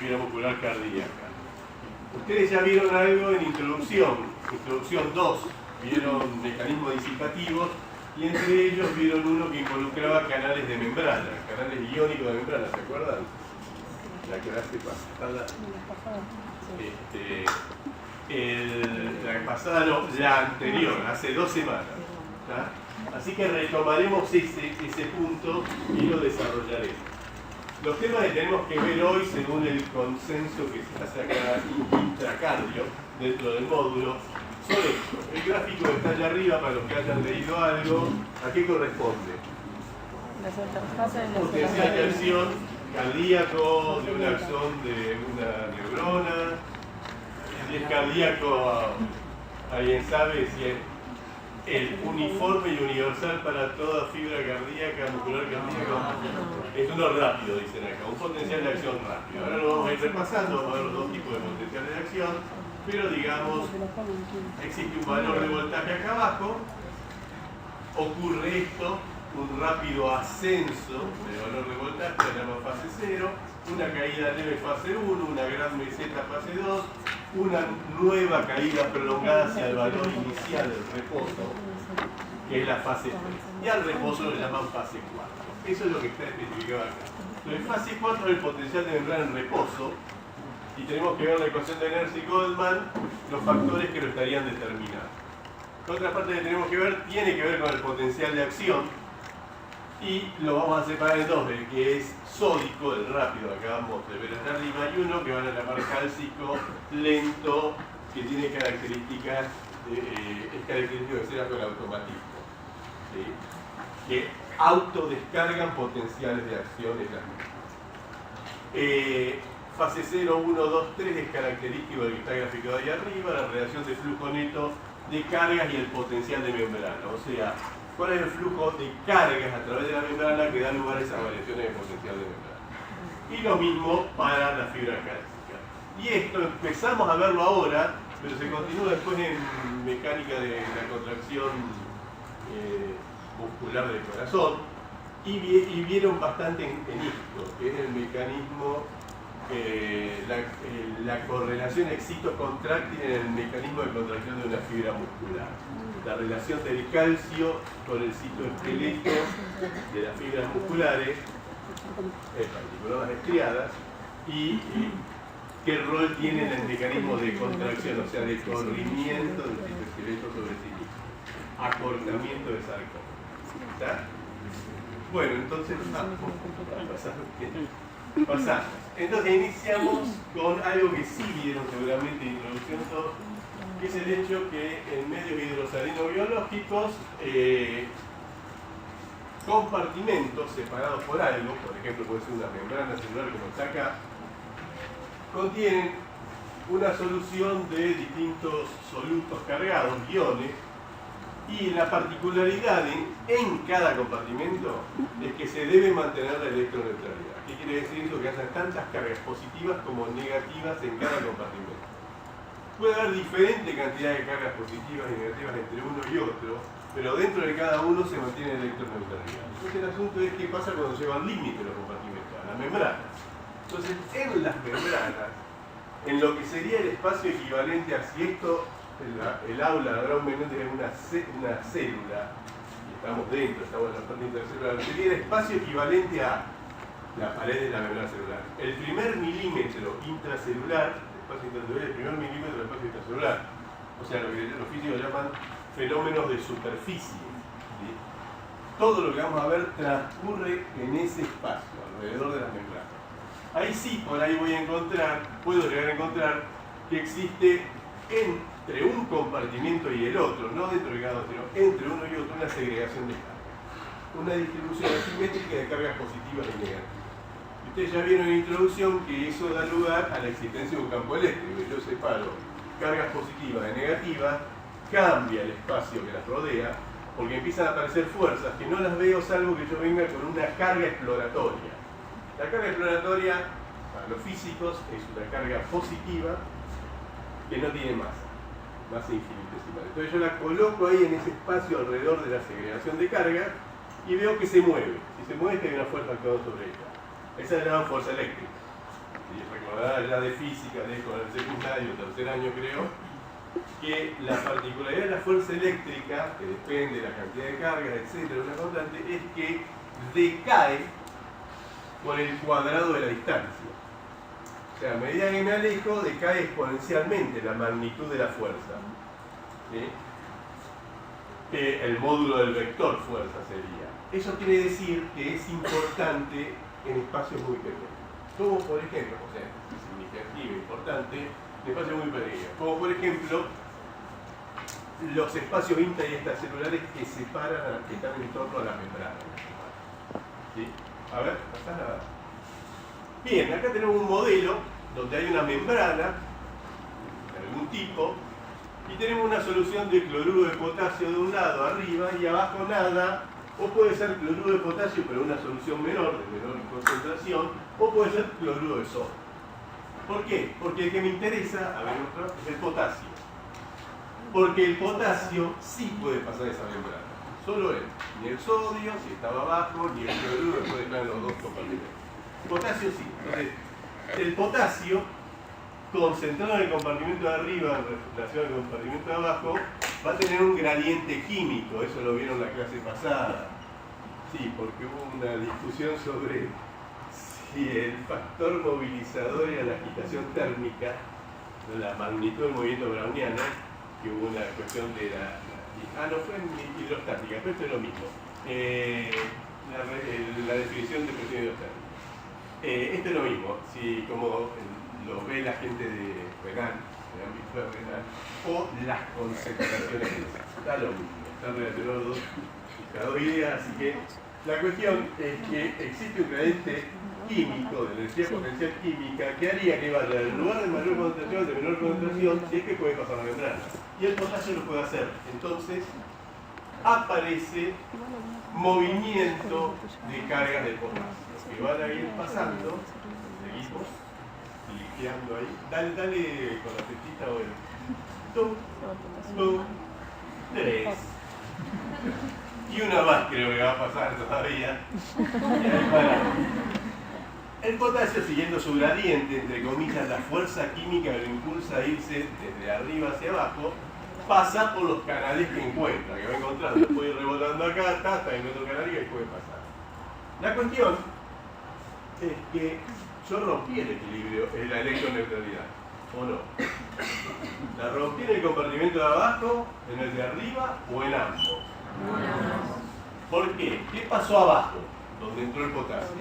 fibra muscular cardíaca. Ustedes ya vieron algo en introducción 2, vieron mecanismos disipativos y entre ellos vieron uno que involucraba canales de membrana, canales iónicos de membrana, ¿se acuerdan? La clase pasada. La pasada no, la anterior, hace 2 semanas. ¿Tá? Así que retomaremos ese punto y lo desarrollaremos. Los temas que tenemos que ver hoy, según el consenso que se hace acá intracardio, dentro del módulo, son estos. El gráfico que está allá arriba, para los que hayan leído algo, ¿a qué corresponde? Potencial de acción cardíaco de una acción de una neurona. Si es cardíaco, ¿alguien sabe si es el uniforme y universal para toda fibra cardíaca, muscular cardíaca? Es uno rápido, dicen acá, un potencial de acción rápido. Ahora lo vamos a ir repasando, vamos a ver los dos tipos de potenciales de acción, pero digamos, existe un valor de voltaje acá abajo, ocurre esto, un rápido ascenso de valor de voltaje, se llama fase 0, una caída leve fase 1, una gran meseta fase 2, una nueva caída prolongada hacia el valor inicial del reposo, que es la fase 3. Y al reposo lo llaman fase 4. Eso es lo que está especificado acá. Entonces, fase 4 es el potencial de membrana en reposo, y tenemos que ver la ecuación de Nernst y Goldman, los factores que lo estarían determinando. La otra parte que tenemos que ver tiene que ver con el potencial de acción, y lo vamos a separar en dos, el que es sódico, el rápido, acabamos de ver allá arriba, y uno que van a llamar cálcico, lento, que tiene características, es característico de ser con automatismo, ¿sí? Que autodescargan potenciales de acción en las mismas. Fase 0, 1, 2, 3 es característico del que está graficado ahí arriba, la relación de flujo neto de cargas y el potencial de membrana, o sea, cuál es el flujo de cargas a través de la membrana que da lugar a esas variaciones de potencial de membrana. Y lo mismo para la fibra cálcica. Y esto empezamos a verlo ahora, pero se continúa después en mecánica de la contracción muscular del corazón, y vieron bastante en esto, que es el mecanismo, la correlación excitocontráctil en el mecanismo de contracción de una fibra muscular. La relación del calcio con el citoesqueleto de las fibras musculares, en particular las estriadas, y qué rol tiene en el mecanismo de contracción, o sea, de corrimiento del citoesqueleto sobre sí mismo, acortamiento de sarcómero. ¿Está? Bueno, entonces pasamos. Entonces iniciamos con algo que sí vieron seguramente en introducción todos, que es el hecho que en medios hidrosalino-biológicos compartimentos separados por algo, por ejemplo puede ser una membrana celular como está acá, contienen una solución de distintos solutos cargados, iones, y la particularidad en cada compartimento es que se debe mantener la electroneutralidad. ¿Qué quiere decir eso? Que hayan tantas cargas positivas como negativas en cada compartimento. Puede haber diferente cantidad de cargas positivas y negativas entre uno y otro, pero dentro de cada uno se mantiene electroneutralidad. Entonces el asunto es qué pasa cuando llevan límite los compartimentos, a la membrana. Entonces en las membranas, en lo que sería el espacio equivalente a si esto, el aula de Abraham Menéndez es una célula, y estamos dentro, estamos en la parte intercelular, sería el espacio equivalente a la pared de la membrana celular. El primer milímetro intracelular, espacio intracelular, el primer milímetro del espacio intracelular. O sea, lo que los físicos llaman fenómenos de superficie. ¿Sí? Todo lo que vamos a ver transcurre en ese espacio, alrededor de las membranas. Ahí sí, por ahí puedo llegar a encontrar que existe entre un compartimento y el otro, no dentro de cada uno, sino entre uno y otro, una segregación de cargas. Una distribución asimétrica de cargas positivas y negativas. Ustedes ya vieron en la introducción que eso da lugar a la existencia de un campo eléctrico. Yo separo cargas positivas de negativas, cambia el espacio que las rodea, porque empiezan a aparecer fuerzas que no las veo salvo que yo venga con una carga exploratoria. La carga exploratoria, para los físicos, es una carga positiva que no tiene masa infinitesimal. Entonces yo la coloco ahí en ese espacio alrededor de la segregación de carga y veo que se mueve. Si se mueve, hay una fuerza actuando sobre ella. Esa es la fuerza eléctrica. ¿sí? Recordará ya de física, de con el secundario, tercer año creo, que la particularidad de la fuerza eléctrica, que depende de la cantidad de carga, etcétera, una constante, es que decae por el cuadrado de la distancia. O sea, a medida que me alejo, decae exponencialmente la magnitud de la fuerza. ¿Sí? El módulo del vector fuerza sería. Eso quiere decir que es importante en espacios muy pequeños. Como por ejemplo, o sea, es significativo, importante, en espacios muy pequeños. Como por ejemplo, los espacios intra y extracelulares que separan, que están en torno a la membrana. ¿Sí? A ver, pasá nada. Bien, acá tenemos un modelo donde hay una membrana de algún tipo y tenemos una solución de cloruro de potasio de un lado arriba y abajo nada, o puede ser cloruro de potasio pero una solución menor, de menor concentración, o puede ser cloruro de sodio. ¿Por qué? Porque el que me interesa, a ver otro, es el potasio. Porque el potasio sí puede pasar esa membrana, solo él. Ni el sodio, si estaba abajo, ni el cloruro, puede estar en los dos compartimentos. El potasio sí. Entonces, el potasio, concentrado en el compartimento de arriba en relación al compartimento de abajo, va a tener un gradiente químico, eso lo vieron en la clase pasada. Sí, porque hubo una discusión sobre si el factor movilizador era la agitación térmica, la magnitud del movimiento browniano, que hubo una cuestión de no fue en hidrostática, pero esto es lo mismo. La definición de presión hidrostática. Esto es lo mismo, si como lo ve la gente de renal, de ámbito renal, o las concentraciones, está lo mismo, están relacionados cada dos ideas, así que la cuestión es que existe un gradiente químico, de energía potencial química, que haría que vaya del lugar de mayor concentración al de menor concentración, si es que puede pasar la membrana. Y el potasio lo puede hacer. Entonces, aparece movimiento de cargas de potasio, que van a ir pasando, seguimos, liqueando ahí. Dale con la flechita o el 3. Y una más creo que va a pasar todavía. Y ahí paramos. El potasio, siguiendo su gradiente, entre comillas, la fuerza química que lo impulsa a irse desde arriba hacia abajo, pasa por los canales que encuentra, que va encontrando. Después ir rebotando acá, hasta en otro canal y ahí puede pasar. La cuestión es que yo rompí el equilibrio, la electroneutralidad, ¿o no? ¿La rompí en el compartimento de abajo, en el de arriba o en ambos? ¿Por qué? ¿Qué pasó abajo, donde entró el potasio?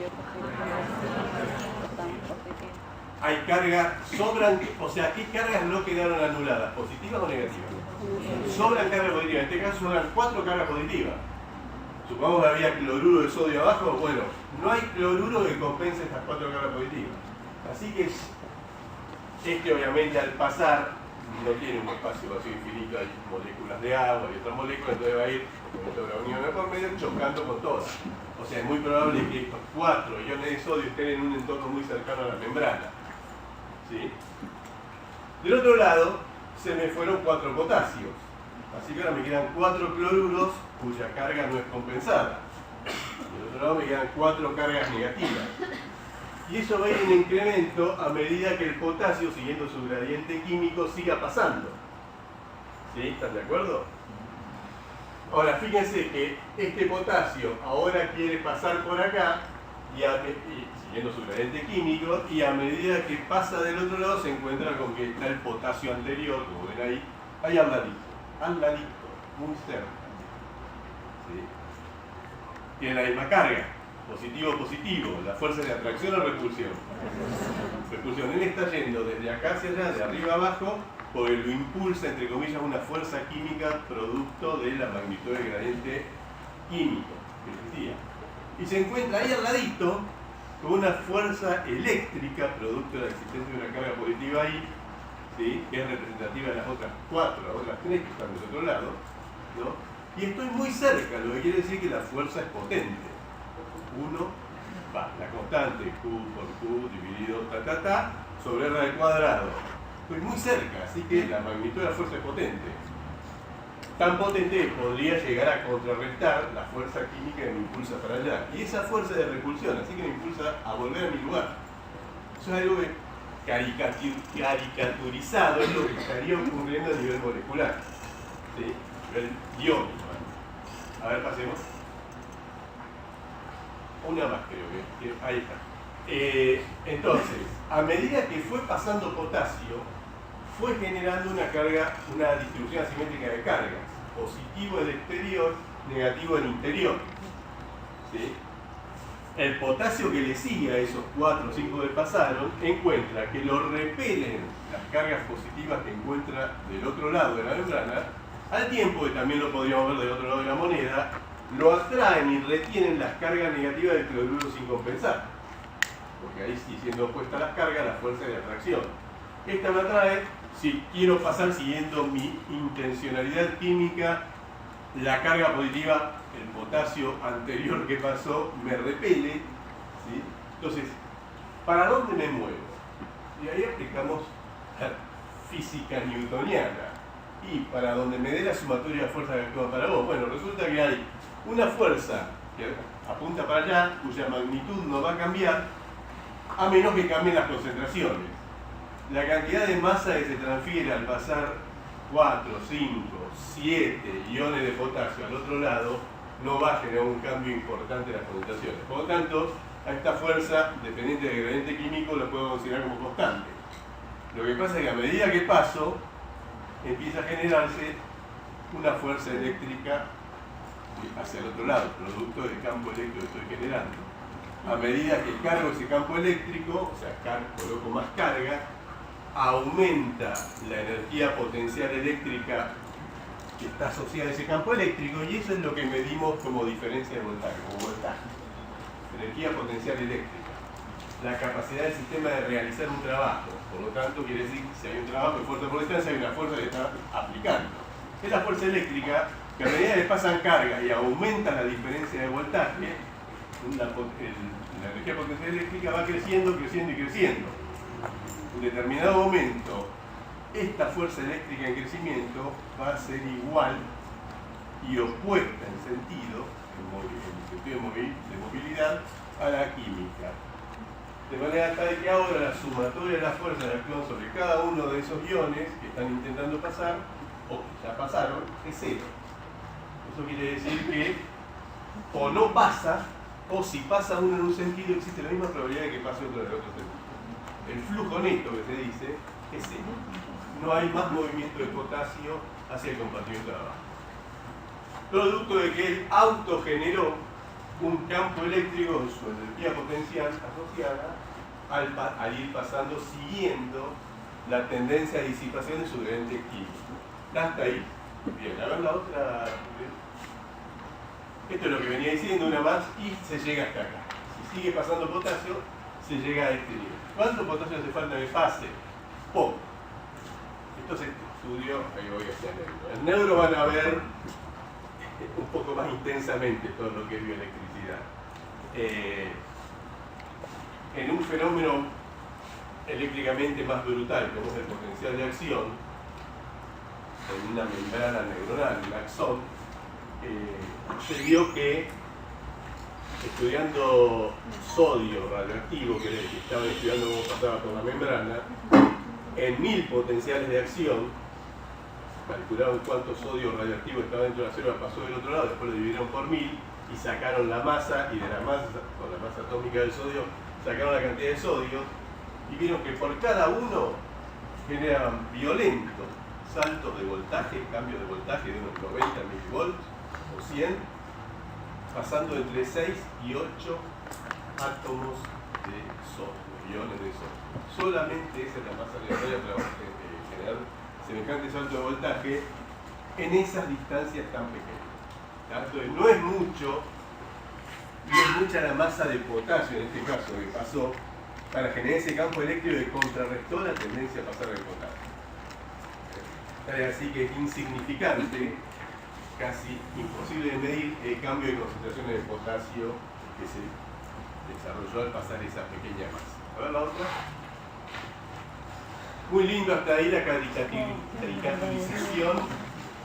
Hay cargas, sobran, o sea, ¿qué cargas no quedaron anuladas? ¿Positivas o negativas? Sobran cargas positivas, en este caso sobran 4 cargas positivas. Supongamos que había cloruro de sodio abajo, bueno, no hay cloruro que compense estas 4 cargas positivas. Así que este obviamente al pasar no tiene un espacio vacío infinito, hay moléculas de agua y otras moléculas, entonces va a ir con la unión por medio chocando con todas. O sea, es muy probable que estos 4 iones de sodio estén en un entorno muy cercano a la membrana. ¿Sí? Del otro lado, se me fueron 4 potasios. Así que ahora me quedan 4 cloruros cuya carga no es compensada. Del otro lado me quedan 4 cargas negativas. Y eso va a ir en incremento a medida que el potasio, siguiendo su gradiente químico, siga pasando. ¿Sí? ¿Están de acuerdo? Ahora, fíjense que este potasio ahora quiere pasar por acá, y siguiendo su gradiente químico, y a medida que pasa del otro lado se encuentra con que está el potasio anterior, como ven ahí al ladito, muy cerca. ¿Sí? Tiene la misma carga, positivo, la fuerza de atracción o repulsión. Repulsión, él está yendo desde acá hacia allá, de arriba a abajo, porque lo impulsa, entre comillas, una fuerza química producto de la magnitud del gradiente químico que existía. Y se encuentra ahí al ladito con una fuerza eléctrica producto de la existencia de una carga positiva ahí, ¿sí? Que es representativa de las otras 4, las otras 3 que están del otro lado, ¿no? Y estoy muy cerca, lo que quiere decir que la fuerza es potente. La constante Q por Q dividido sobre R al cuadrado. Estoy muy cerca, así que la magnitud de la fuerza es potente. Tan potente que podría llegar a contrarrestar la fuerza química que me impulsa para allá. Y esa fuerza de repulsión, así que me impulsa a volver a mi lugar. Eso es algo que caricaturizado es lo que estaría ocurriendo a nivel molecular, ¿sí? A nivel iónico. A ver, pasemos. Una más creo que ahí está. Entonces, a medida que fue pasando potasio, fue generando una carga, una distribución asimétrica de cargas. Positivo en el exterior, negativo en el interior. ¿Sí? El potasio que le sigue a esos 4 o 5 que pasaron, encuentra que lo repelen las cargas positivas que encuentra del otro lado de la membrana, al tiempo que también lo podríamos ver del otro lado de la moneda, lo atraen y retienen las cargas negativas del cloruro sin compensar. Porque ahí sí, siendo opuestas las cargas, la fuerza de atracción. Esta me atrae, si quiero pasar siguiendo mi intencionalidad química, la carga positiva, el potasio anterior que pasó, me repele, ¿sí? Entonces, ¿para dónde me muevo? Y ahí aplicamos la física newtoniana. Y para donde me dé la sumatoria de fuerza que actúa para vos. Bueno, resulta que hay una fuerza que apunta para allá, cuya magnitud no va a cambiar, a menos que cambien las concentraciones. La cantidad de masa que se transfiere al pasar 4, 5, 7 iones de potasio al otro lado no va a generar un cambio importante en las concentraciones. Por lo tanto, a esta fuerza, dependiente del gradiente químico, la puedo considerar como constante. Lo que pasa es que a medida que paso, empieza a generarse una fuerza eléctrica hacia el otro lado, producto del campo eléctrico que estoy generando. A medida que cargo ese campo eléctrico, o sea, coloco más carga, aumenta la energía potencial eléctrica que está asociada a ese campo eléctrico, y eso es lo que medimos como diferencia de voltaje, como voltaje. Energía potencial eléctrica. La capacidad del sistema de realizar un trabajo. Por lo tanto, quiere decir que si hay un trabajo de fuerza por distancia, hay una fuerza que está aplicando. Es la fuerza eléctrica que a medida que pasan cargas y aumenta la diferencia de voltaje, la energía potencial eléctrica va creciendo, creciendo y creciendo. En determinado momento, esta fuerza eléctrica en crecimiento va a ser igual y opuesta en sentido de movilidad a la química. De manera tal que ahora la sumatoria de las fuerzas que actúan sobre cada uno de esos iones que están intentando pasar, o que ya pasaron, es cero. Eso quiere decir que o no pasa, o si pasa uno en un sentido, existe la misma probabilidad de que pase otro en el otro sentido. El flujo neto que se dice es cero. No hay más movimiento de potasio hacia el compartimiento de abajo. Producto de que él autogeneró un campo eléctrico en su energía potencial asociada al ir pasando siguiendo la tendencia de disipación de su gradiente químico. Hasta ahí. Bien, a ver la otra. Esto es lo que venía diciendo, una más, y se llega hasta acá. Si sigue pasando potasio, se llega a este nivel. ¿Cuánto potasio hace falta que pase? Poco. Esto es este estudio, ahí voy hacia el neuro. El neuro van a ver un poco más intensamente todo lo que es bioelectricidad. En un fenómeno eléctricamente más brutal, como es el potencial de acción, en una membrana neuronal, un axón, se vio que estudiando sodio radioactivo, que estaban estudiando cómo pasaba por la membrana, en 1000 potenciales de acción, calcularon cuánto sodio radioactivo estaba dentro de la célula, pasó del otro lado, después lo dividieron por 1000 y sacaron la masa, y de la masa, con la masa atómica del sodio, sacaron la cantidad de sodio, y vieron que por cada uno generaban violentos saltos de voltaje, cambios de voltaje de unos 90 milivolts o 100, pasando entre 6 y 8 átomos de sodio, iones de sodio. Solamente esa es la masa necesaria para generar semejante salto de voltaje en esas distancias tan pequeñas. Entonces no es mucha la masa de potasio en este caso que pasó para generar ese campo eléctrico que contrarrestó la tendencia a pasar del potasio. Así que es insignificante, casi imposible de medir el cambio de concentraciones de potasio que se desarrolló al pasar esa pequeña masa. A ver la otra. Muy lindo hasta ahí la caricaturización,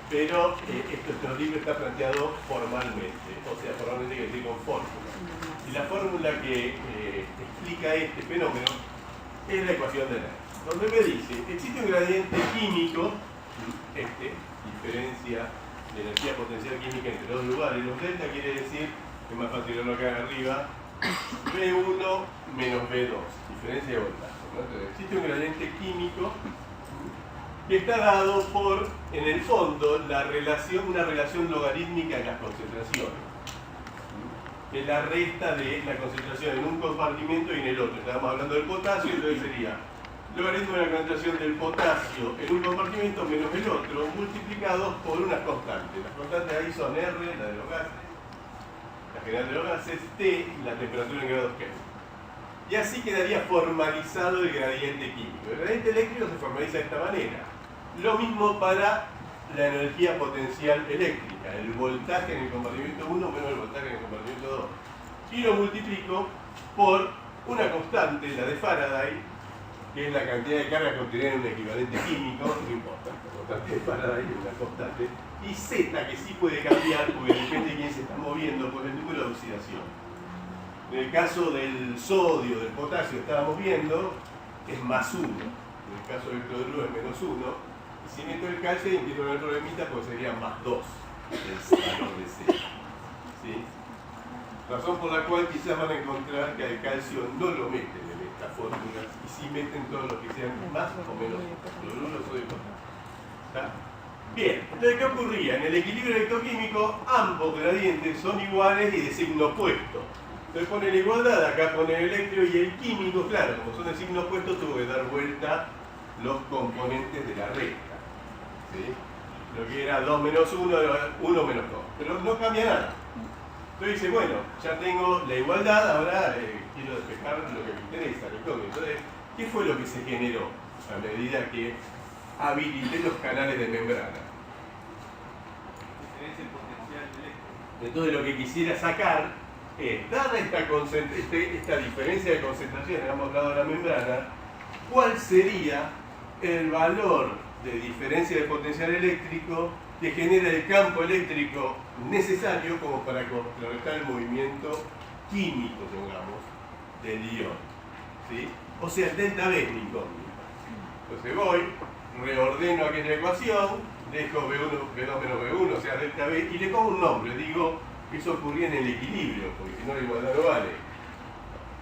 pero este libro está planteado formalmente, o sea, formalmente quiere decir con fórmula. Y la fórmula que explica este fenómeno es la ecuación de Nernst, donde me dice, existe un gradiente químico, diferencia de energía potencial química entre dos lugares. Los delta quiere decir, es más fácil verlo acá arriba, V1 menos V2, diferencia de voltaje, ¿no? Entonces, existe un gradiente químico que está dado por, en el fondo, una relación logarítmica en las concentraciones, que es la resta de la concentración en un compartimento y en el otro. Estábamos hablando del potasio, entonces sería logaritmo de la concentración del potasio en un compartimento menos el otro, multiplicados por unas constantes. Las constantes ahí son R, la de los gases, la general de los gases, T, y la temperatura en grados Kelvin. Y así quedaría formalizado el gradiente químico. El gradiente eléctrico se formaliza de esta manera. Lo mismo para la energía potencial eléctrica, el voltaje en el compartimento 1 menos el voltaje en el compartimento 2. Y lo multiplico por una constante, la de Faraday, que es la cantidad de carga contenida en un equivalente químico, no importa, la constante de Faraday es una constante, y Z, que sí puede cambiar porque depende de quién se está moviendo, por el número de oxidación. En el caso del sodio, del potasio, estábamos viendo, es más 1. En el caso del cloruro es menos 1. Si meto el calcio, empiezo con el problemita, pues sería más 2 el valor de C. ¿Sí? Razón por la cual quizás van a encontrar que al calcio no lo meten en estas fórmulas y sí meten todos los que sean más o menos cloruro, sodio y potasio. ¿Está? Bien, entonces ¿qué ocurría? En el equilibrio electroquímico ambos gradientes son iguales y de signo opuesto. Entonces pone la igualdad, acá pone el electro y el químico, claro, como son de signo opuesto, tuvo que dar vuelta los componentes de la recta. ¿Sí? Lo que era 2 menos 1, 1 menos 2. Pero no cambia nada. Entonces dice, bueno, ya tengo la igualdad, ahora quiero despejar lo que me interesa, el incógnito. Entonces, ¿qué fue lo que se generó a medida que habilité los canales de membrana? Diferencia en potencial eléctrico. Entonces lo que quisiera sacar es, dada esta diferencia de concentración en ambos lados de la membrana, ¿cuál sería el valor de diferencia de potencial eléctrico que genera el campo eléctrico necesario como para contrarrestar el movimiento químico, digamos, del ion? ¿Sí? O sea, el delta V es mi incógnita. Entonces voy, reordeno aquella ecuación, dejo V2 menos V1, o sea, delta V, y le pongo un nombre, digo, eso ocurría en el equilibrio, porque si no la igualdad no vale.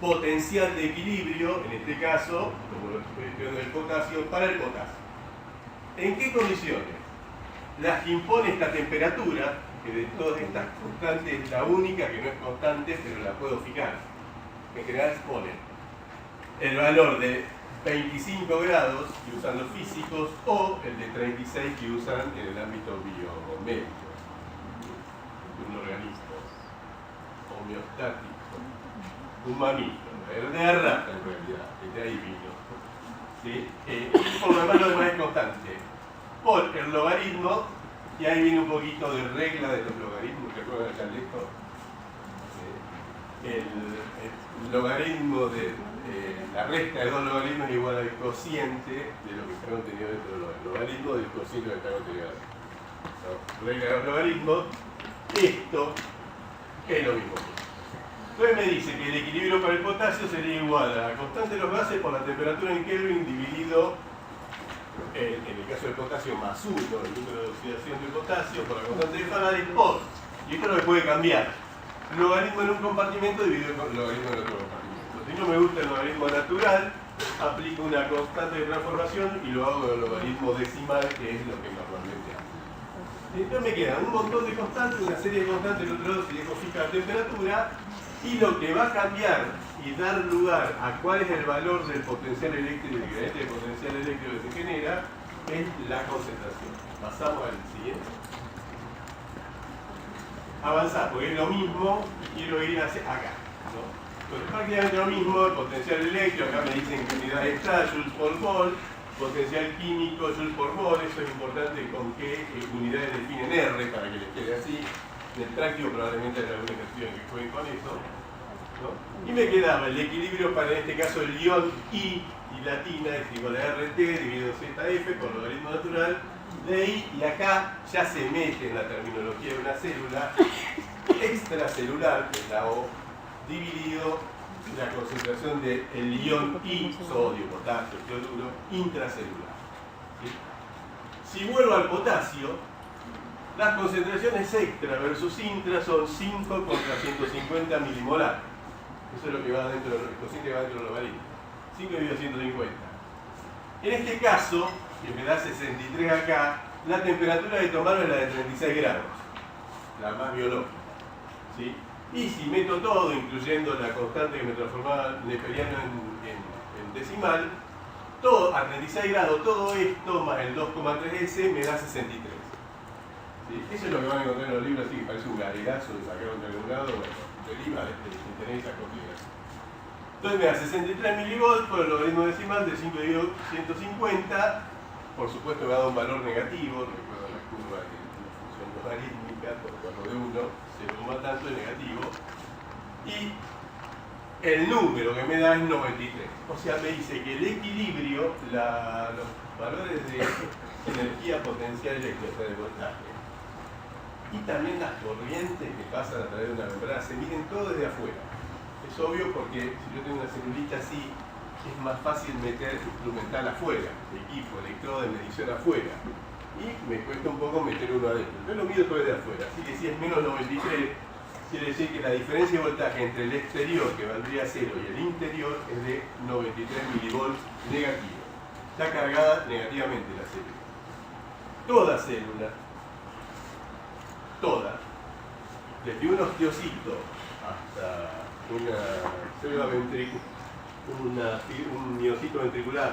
Potencial de equilibrio, en este caso, como lo estoy del potasio, para el potasio. ¿En qué condiciones? Las que impone esta temperatura, que de todas estas constantes es la única que no es constante, pero la puedo fijar. En general pone el valor de 25 grados que usan los físicos o el de 36 que usan en el ámbito biomédico. Un organismo homeostático, un mamífero, de rata en realidad, que de ahí vino. ¿Sí? Por lo demás, lo demás es constante. Por el logaritmo, y ahí viene un poquito de regla de los logaritmos, que acuerdan acá lejos. El logaritmo de la resta de dos logaritmos es igual al cociente de lo que está contenido dentro del logaritmo del cociente que está contenido dentro. ¿No? Regla de los logaritmos, esto es lo mismo. Entonces me dice que el equilibrio para el potasio sería igual a la constante de los gases por la temperatura en Kelvin dividido, en el caso del potasio, más 1, el número de oxidación del potasio, por la constante de Faraday, por, y esto es lo que puede cambiar, logaritmo en un compartimento dividido por logaritmo en otro compartimento. Si no me gusta el logaritmo natural, aplico una constante de transformación y lo hago en el logaritmo decimal, que es lo que normalmente hago. Entonces me quedan un montón de constantes, una serie de constantes, del otro lado si dejo fija la temperatura, y lo que va a cambiar y dar lugar a cuál es el valor del potencial eléctrico, el gradiente de potencial eléctrico que se genera, es la concentración. Pasamos al siguiente. Avanzar, porque es lo mismo y quiero ir hacia acá, ¿no? Entonces prácticamente lo mismo, el potencial eléctrico, acá me dicen que unidad está, joules por mol, potencial químico, joules por mol, eso es importante con qué unidades definen R para que les quede así. En el práctico probablemente haya alguna ejercicio que jueguen con eso, ¿no? Y me quedaba el equilibrio para, en este caso, el ion I y latina es igual a RT dividido ZF por logaritmo natural de I, y acá ya se mete en la terminología de una célula extracelular, que es la O, dividido la concentración del ion I, sodio, potasio, cloruro, intracelular. ¿Sí? Si vuelvo al potasio, las concentraciones extra versus intra son 5 contra 150 milimolar. Eso es lo que va dentro, el cociente que va dentro del logaritmo. 5 dividido 150. En este caso, que me da 63 acá, la temperatura de tomar es la de 36 grados, la más biológica. ¿Sí? Y si meto todo, incluyendo la constante que me transformaba neperiano en decimal, todo a 36 grados, todo esto más el 2,3S me da 63. ¿Sí? Eso es lo que van a encontrar en los libros, así que parece un garelazo de sacar un algún lado, bueno, deriva si tenéis esas combinaciones. Entonces me da 63 milivolts por el logaritmo decimal de 5 dividido 150. Por supuesto me ha dado un valor negativo, recuerdo la curva que es una función logarítmica, por cuando de 1 se suma tanto es negativo. Y el número que me da es 93. O sea, me dice que el equilibrio, los valores de energía potencial eléctrica, o sea, de voltaje, y también las corrientes que pasan a través de una membrana, se miden todo desde afuera. Es obvio porque si yo tengo una celulita así, es más fácil meter instrumental afuera, equipo, electrodo de medición afuera. Y me cuesta un poco meter uno adentro. Yo lo mido todo desde afuera. Así que si es menos 93, quiere decir que la diferencia de voltaje entre el exterior, que valdría 0, y el interior es de 93 milivolts negativo. Está cargada negativamente la célula. Toda célula, toda, desde un osteocito hasta una célula ventricular, un miocito ventricular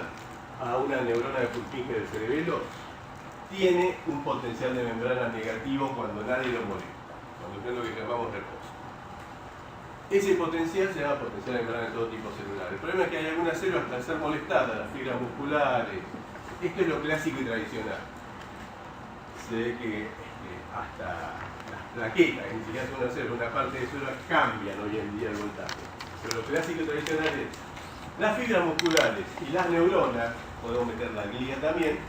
a una neurona de Purkinje del cerebelo, tiene un potencial de membrana negativo cuando nadie lo molesta, cuando es lo que llamamos reposo. Ese potencial se llama potencial de membrana de todo tipo celular. El problema es que hay algunas células que al ser molestadas, las fibras musculares, esto es lo clásico y tradicional. Se ve que hasta las plaquetas, que ni siquiera son una célula, una parte de células cambian hoy en día el voltaje. Pero lo clásico y tradicional es las fibras musculares y las neuronas, podemos meter la glia también,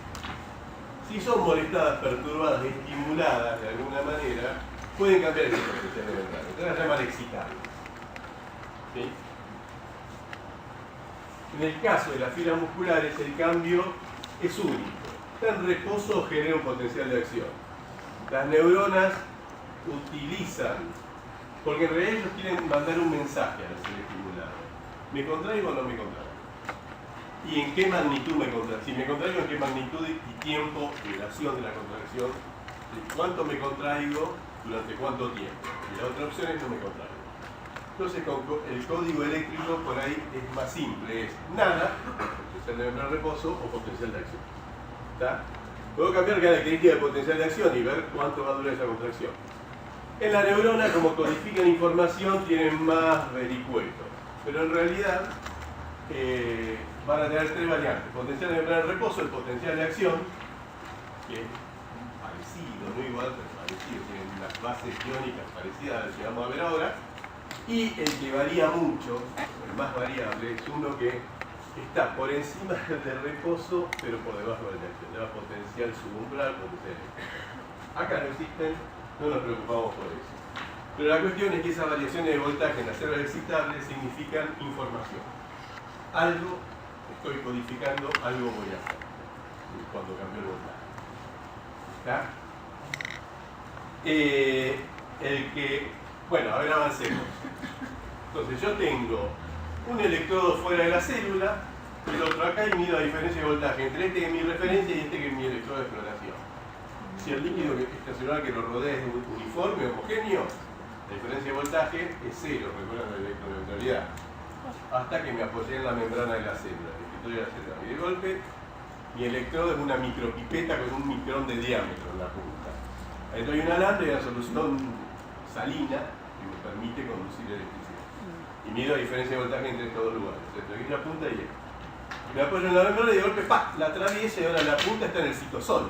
si son molestadas, perturbadas, estimuladas de alguna manera, pueden cambiar ese potencial de membrana. Entonces las llaman excitables. ¿Sí? En el caso de las fibras musculares, el cambio es único. Está en reposo, genera un potencial de acción. Las neuronas utilizan, porque en realidad ellos quieren mandar un mensaje al ser estimulado. ¿Me contraigo o no me contraigo? ¿Y en qué magnitud me contraigo? Si me contraigo, ¿en qué magnitud y tiempo, duración de la contracción? ¿Cuánto me contraigo? ¿Durante cuánto tiempo? Y la otra opción es no me contraigo. Entonces el código eléctrico por ahí es más simple, es nada, potencial de membrana reposo o potencial de acción. ¿Está? Puedo cambiar características de potencial de acción y ver cuánto va a durar esa contracción. En la neurona, como codifican información, tienen más vericuetos, pero en realidad van a tener tres variantes: potencial de membrana de reposo, el potencial de acción, que es parecido, no igual, pero parecido, tienen las bases iónicas parecidas a las que vamos a ver ahora, y el que varía mucho, el más variable, es uno que está por encima del reposo, pero por debajo de la acción, de la potencial subumbral, potencial eléctrica. Acá no existen, no nos preocupamos por eso. Pero la cuestión es que esas variaciones de voltaje en las células excitables significan información. Algo estoy codificando, algo voy a hacer cuando cambio el voltaje. ¿Está? Bueno, a ver, avancemos. Entonces yo tengo un electrodo fuera de la célula, el otro acá, y mido la diferencia de voltaje entre este que es mi referencia y este que es mi electrodo de exploración. Si el líquido estacionario que lo rodea es uniforme, homogéneo, la diferencia de voltaje es cero, recuerdan la electroneutralidad, hasta que me apoyé en la membrana de la célula, el escritorio de la célula. Y de golpe, mi electrodo es una micropipeta con un micrón de diámetro en la punta. Entonces hay un alambre y una solución salina que me permite conducir electricidad. Y mido la diferencia de voltaje entre estos dos lugares, entre aquí la punta y esta. Me apoyo en la membrana y de golpe, ¡pah!, la atravieso y ahora la punta está en el citosol.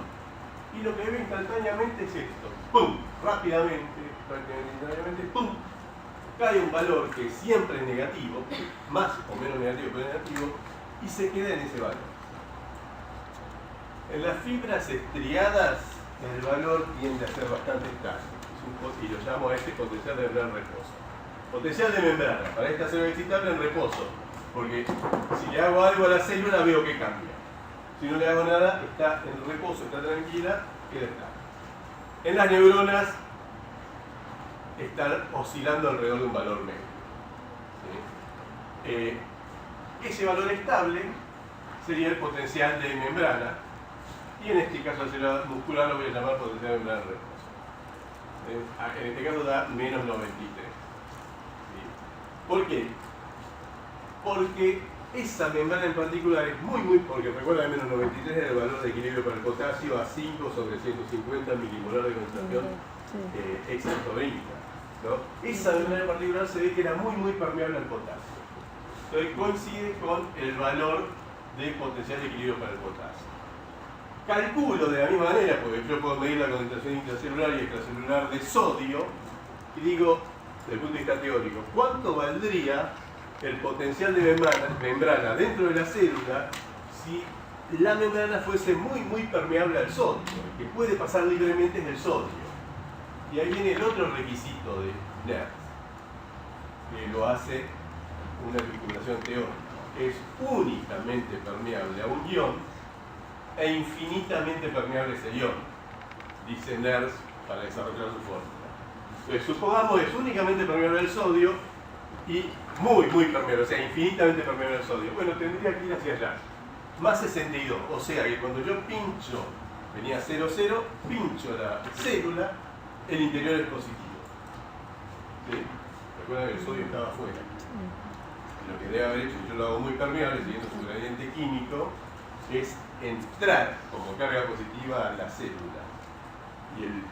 Y lo que veo instantáneamente es esto. ¡Pum! Rápidamente, ¡pum! Cae un valor que siempre es negativo, más o menos negativo, pero negativo, y se queda en ese valor. En las fibras estriadas, el valor tiende a ser bastante estable. Y lo llamo a este potencial de membrana reposo. Potencial de membrana para esta célula excitable en reposo, porque si le hago algo a la célula veo que cambia. Si no le hago nada, está en reposo, está tranquila, queda estable. En las neuronas están oscilando alrededor de un valor medio. ¿Sí? Ese valor estable sería el potencial de membrana, y en este caso la célula muscular lo voy a llamar potencial de membrana en reposo. En este caso da menos 93. ¿Sí? ¿Por qué? Porque esa membrana en particular es muy, porque recuerda que menos 93 era el valor de equilibrio para el potasio a 5 sobre 150 milimolar de concentración extratorrínica, ¿no? Esa membrana en particular se ve que era muy permeable al potasio. Entonces coincide con el valor de potencial de equilibrio para el potasio. Calculo de la misma manera, porque yo puedo medir la concentración intracelular y extracelular de sodio, y digo, desde el punto de vista teórico, ¿cuánto valdría el potencial de membrana dentro de la célula si la membrana fuese muy permeable al sodio? El que puede pasar libremente es el sodio. Y ahí viene el otro requisito de Nernst, que lo hace una vinculación teórica. Es únicamente permeable a un ion e infinitamente permeable a ese ion, dice Nernst para desarrollar su fórmula. Entonces, supongamos que es únicamente permeable al sodio y muy permeable, o sea, infinitamente permeable al sodio. Bueno, tendría que ir hacia allá. Más 62, o sea que cuando yo pincho, venía 0,0, pincho la célula, el interior es positivo. ¿Sí? Recuerden que el sodio estaba afuera. Lo que debe haber hecho, yo lo hago muy permeable, siguiendo su gradiente químico, es entrar como carga positiva a la célula. Y el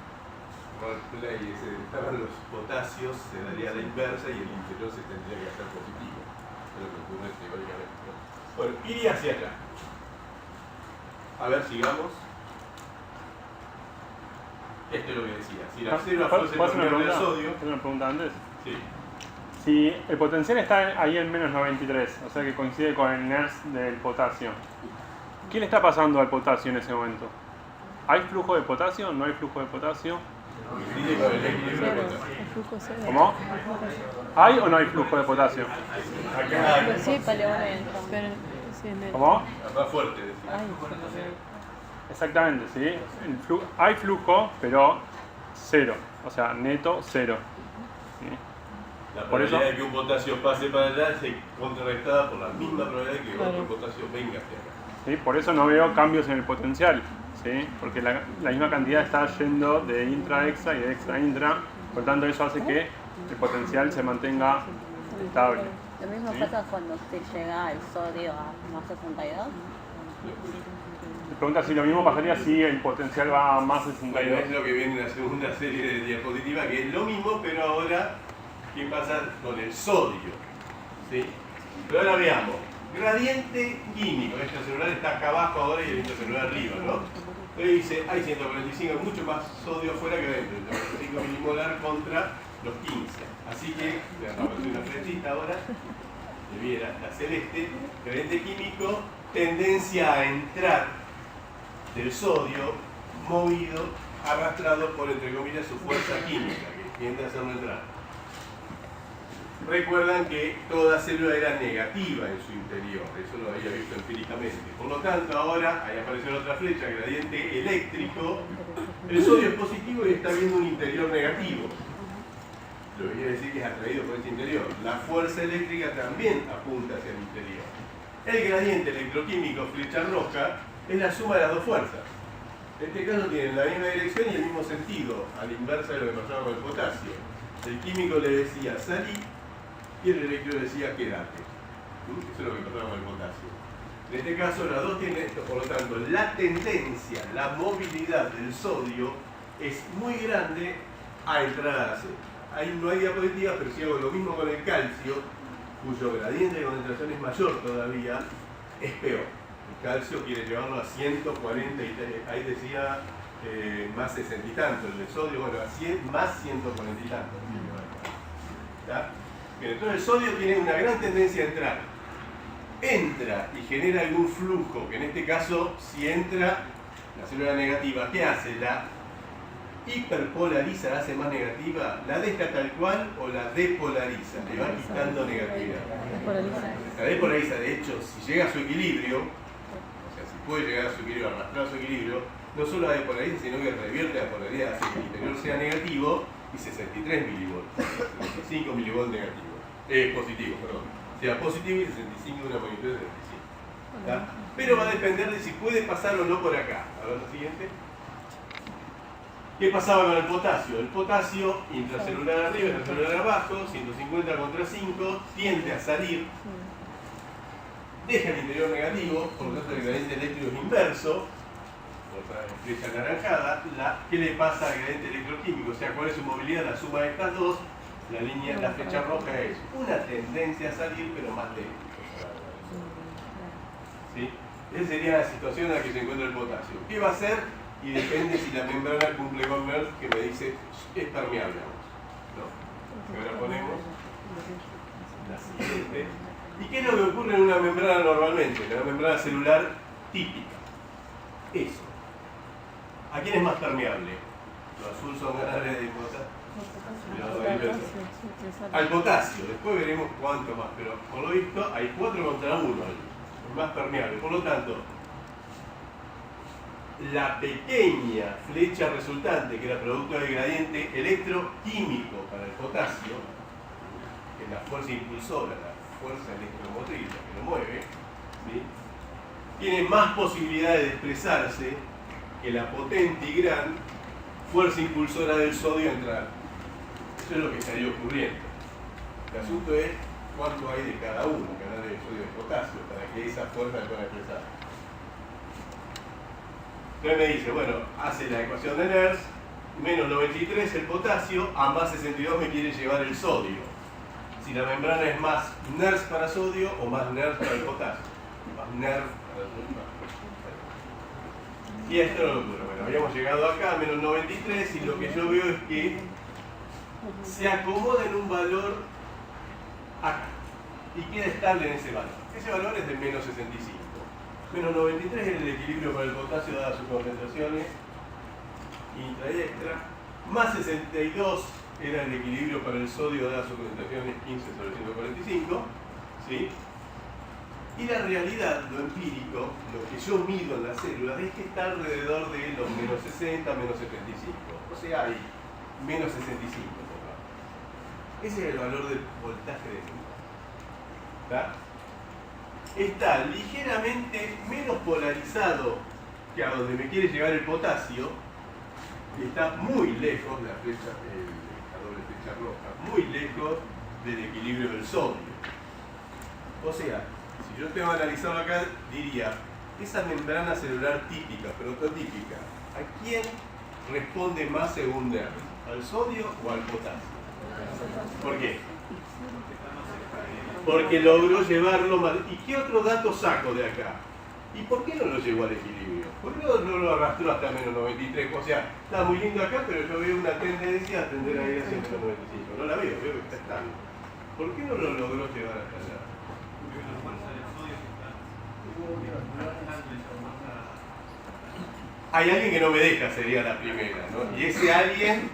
roleplay ese de entrar los potasios se daría a la inversa y el interior se tendría que hacer positivo. Es lo que ocurre teóricamente, ¿no? Bueno, iría hacia acá. A ver, sigamos. Esto es lo que decía. Si la célula fuese permeable al sodio... ¿Tengo una pregunta antes? Sí. Si el potencial está ahí en menos 93, o sea que coincide con el Nernst del potasio, ¿qué le está pasando al potasio en ese momento? ¿Hay flujo de potasio? ¿No hay flujo de potasio? ¿Cómo? ¿Hay o no hay flujo de potasio? Sí, ¿Cómo? Más fuerte. Exactamente, ¿sí? Hay flujo, pero cero, o sea, neto cero. ¿Sí? La probabilidad de que un potasio pase para allá es contrarrestada por la misma probabilidad de que otro potasio venga hacia acá. ¿Sí? Por eso no veo cambios en el potencial, ¿sí? Porque la misma cantidad está yendo de intra-extra y de extra-intra, por lo tanto eso hace que el potencial se mantenga estable. Lo mismo ¿sí? pasa cuando se llega el sodio a más 62. Me pregunta si lo mismo pasaría si el potencial va a más 62. Bueno, es lo que viene en la segunda serie de diapositivas, que es lo mismo, pero ahora, ¿qué pasa con el sodio? ¿Sí? Pero ahora veamos. Gradiente químico. El extracelular está acá abajo ahora y el intracelular arriba, ¿no? Entonces dice, hay 145, mucho más sodio afuera que adentro. 145 milimolar contra los 15. Así que, le aparece una flechita ahora, debiera, la celeste, gradiente químico, tendencia a entrar del sodio, movido, arrastrado por, entre comillas, su fuerza química, que tiende a hacerlo entrar. Recuerdan que toda célula era negativa en su interior, eso lo había visto empíricamente. Por lo tanto, ahora, ahí aparece la otra flecha, gradiente eléctrico, el sodio es positivo y está viendo un interior negativo. Lo que quiere decir que es atraído por ese interior. La fuerza eléctrica también apunta hacia el interior. El gradiente electroquímico, flecha roja, es la suma de las dos fuerzas. En este caso tienen la misma dirección y el mismo sentido, a la inversa de lo que pasaba con el potasio. El químico le decía salí y el eléctrico le decía quédate. Eso es lo que pasaba con el potasio. En este caso las dos tienen esto, por lo tanto la tendencia, la movilidad del sodio es muy grande a entrar a la célula. Ahí no hay diapositivas, pero si hago lo mismo con el calcio, cuyo gradiente de concentración es mayor todavía, es peor. El calcio quiere llevarlo a 140, ahí decía más 60 y tanto, el de sodio, bueno, a 100, más 140 y tanto. ¿Está? Bien, entonces el sodio tiene una gran tendencia a entrar. Entra y genera algún flujo, que en este caso, si entra la célula negativa, ¿qué hace? La hiperpolariza, la hace más negativa, la deja tal cual o la depolariza, le va quitando negatividad. La depolariza, de hecho, si llega a su equilibrio, o sea, si puede llegar a su equilibrio, arrastrar su equilibrio, no solo la depolariza, sino que revierte la polaridad, hace que el interior sea negativo y 63 milivolts, 65 milivolts negativo, positivo, perdón. Sea positivo y 65 de una magnitud de 35. ¿Tá? Pero va a depender de si puede pasar o no por acá. A ver lo siguiente. ¿Qué pasaba con el potasio? El potasio, intracelular arriba, intracelular abajo, 150 contra 5, tiende a salir, deja el interior negativo, por lo tanto el gradiente eléctrico es inverso, otra flecha anaranjada. ¿Qué le pasa al gradiente electroquímico? O sea, ¿cuál es su movilidad? La suma de estas dos, la flecha roja es una tendencia a salir, pero más lenta. ¿Sí? Esa sería la situación en la que se encuentra el potasio. ¿Qué va a hacer? Y depende si la membrana cumple con NERS, que me dice es permeable. ¿No? Ahora ponemos la siguiente. ¿Y qué es lo que ocurre en una membrana normalmente? En una membrana celular típica. Eso. ¿A quién es más permeable? Los azul son ganadores de potasio. Al potasio. Después veremos cuánto más. Pero por lo visto hay 4 contra 1. Es más permeable. Por lo tanto, la pequeña flecha resultante, que era producto del gradiente electroquímico para el potasio, que es la fuerza impulsora, la fuerza electromotriz, la que lo mueve, ¿sí?, tiene más posibilidades de expresarse que la potente y gran fuerza impulsora del sodio entrar. Eso es lo que estaría ocurriendo. El asunto es cuánto hay de cada uno, canal de sodio y de potasio, para que esa fuerza se pueda expresar. Entonces me dice, bueno, hace la ecuación de NERS, menos 93 el potasio, a más 62 me quiere llevar el sodio. Si la membrana es más NERS para sodio o más NERS para el potasio. Más NERS para el sodio. Y esto no lo ocurre. Bueno, habíamos llegado acá a menos 93 y lo que yo veo es que se acomoda en un valor acá y queda estable en ese valor. Ese valor es de menos 65. Menos 93 es el equilibrio para el potasio dadas sus concentraciones intra y extra. Más 62 era el equilibrio para el sodio dadas sus concentraciones 15 sobre 145. ¿Sí? Y la realidad, lo empírico, lo que yo mido en las células es que está alrededor de los menos 60, menos 75. O sea, hay menos 65. Ese es el valor del voltaje de luz. Está ligeramente menos polarizado que a donde me quiere llevar el potasio, y está muy lejos, la doble flecha roja, muy lejos del equilibrio del sodio. O sea, si yo tengo analizado acá, diría, esa membrana celular típica, prototípica, ¿a quién responde más según NERS? ¿Al sodio o al potasio? ¿Por qué? Porque logró llevarlo más. ¿Y qué otro dato saco de acá? ¿Y por qué no lo llevó al equilibrio? ¿Por qué no lo arrastró hasta menos 93? O sea, está muy lindo acá, pero yo veo una tendencia a tender a ir hacia menos 95. No la veo que está estable. ¿Por qué no lo logró llevar hasta allá? Hay alguien que no me deja, sería la primera, ¿no? Y ese alguien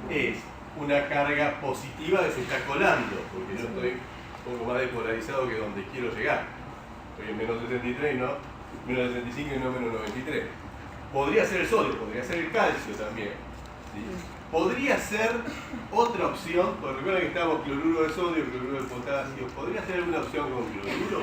es una carga positiva que se está colando, porque yo estoy un poco más despolarizado que donde quiero llegar. Estoy en menos 63 y no menos 65 y no menos 93. Podría ser el sodio, podría ser el calcio también. ¿Sí? Podría ser otra opción, porque recuerden que estamos cloruro de sodio, cloruro de potasio. ¿Podría ser alguna opción con cloruro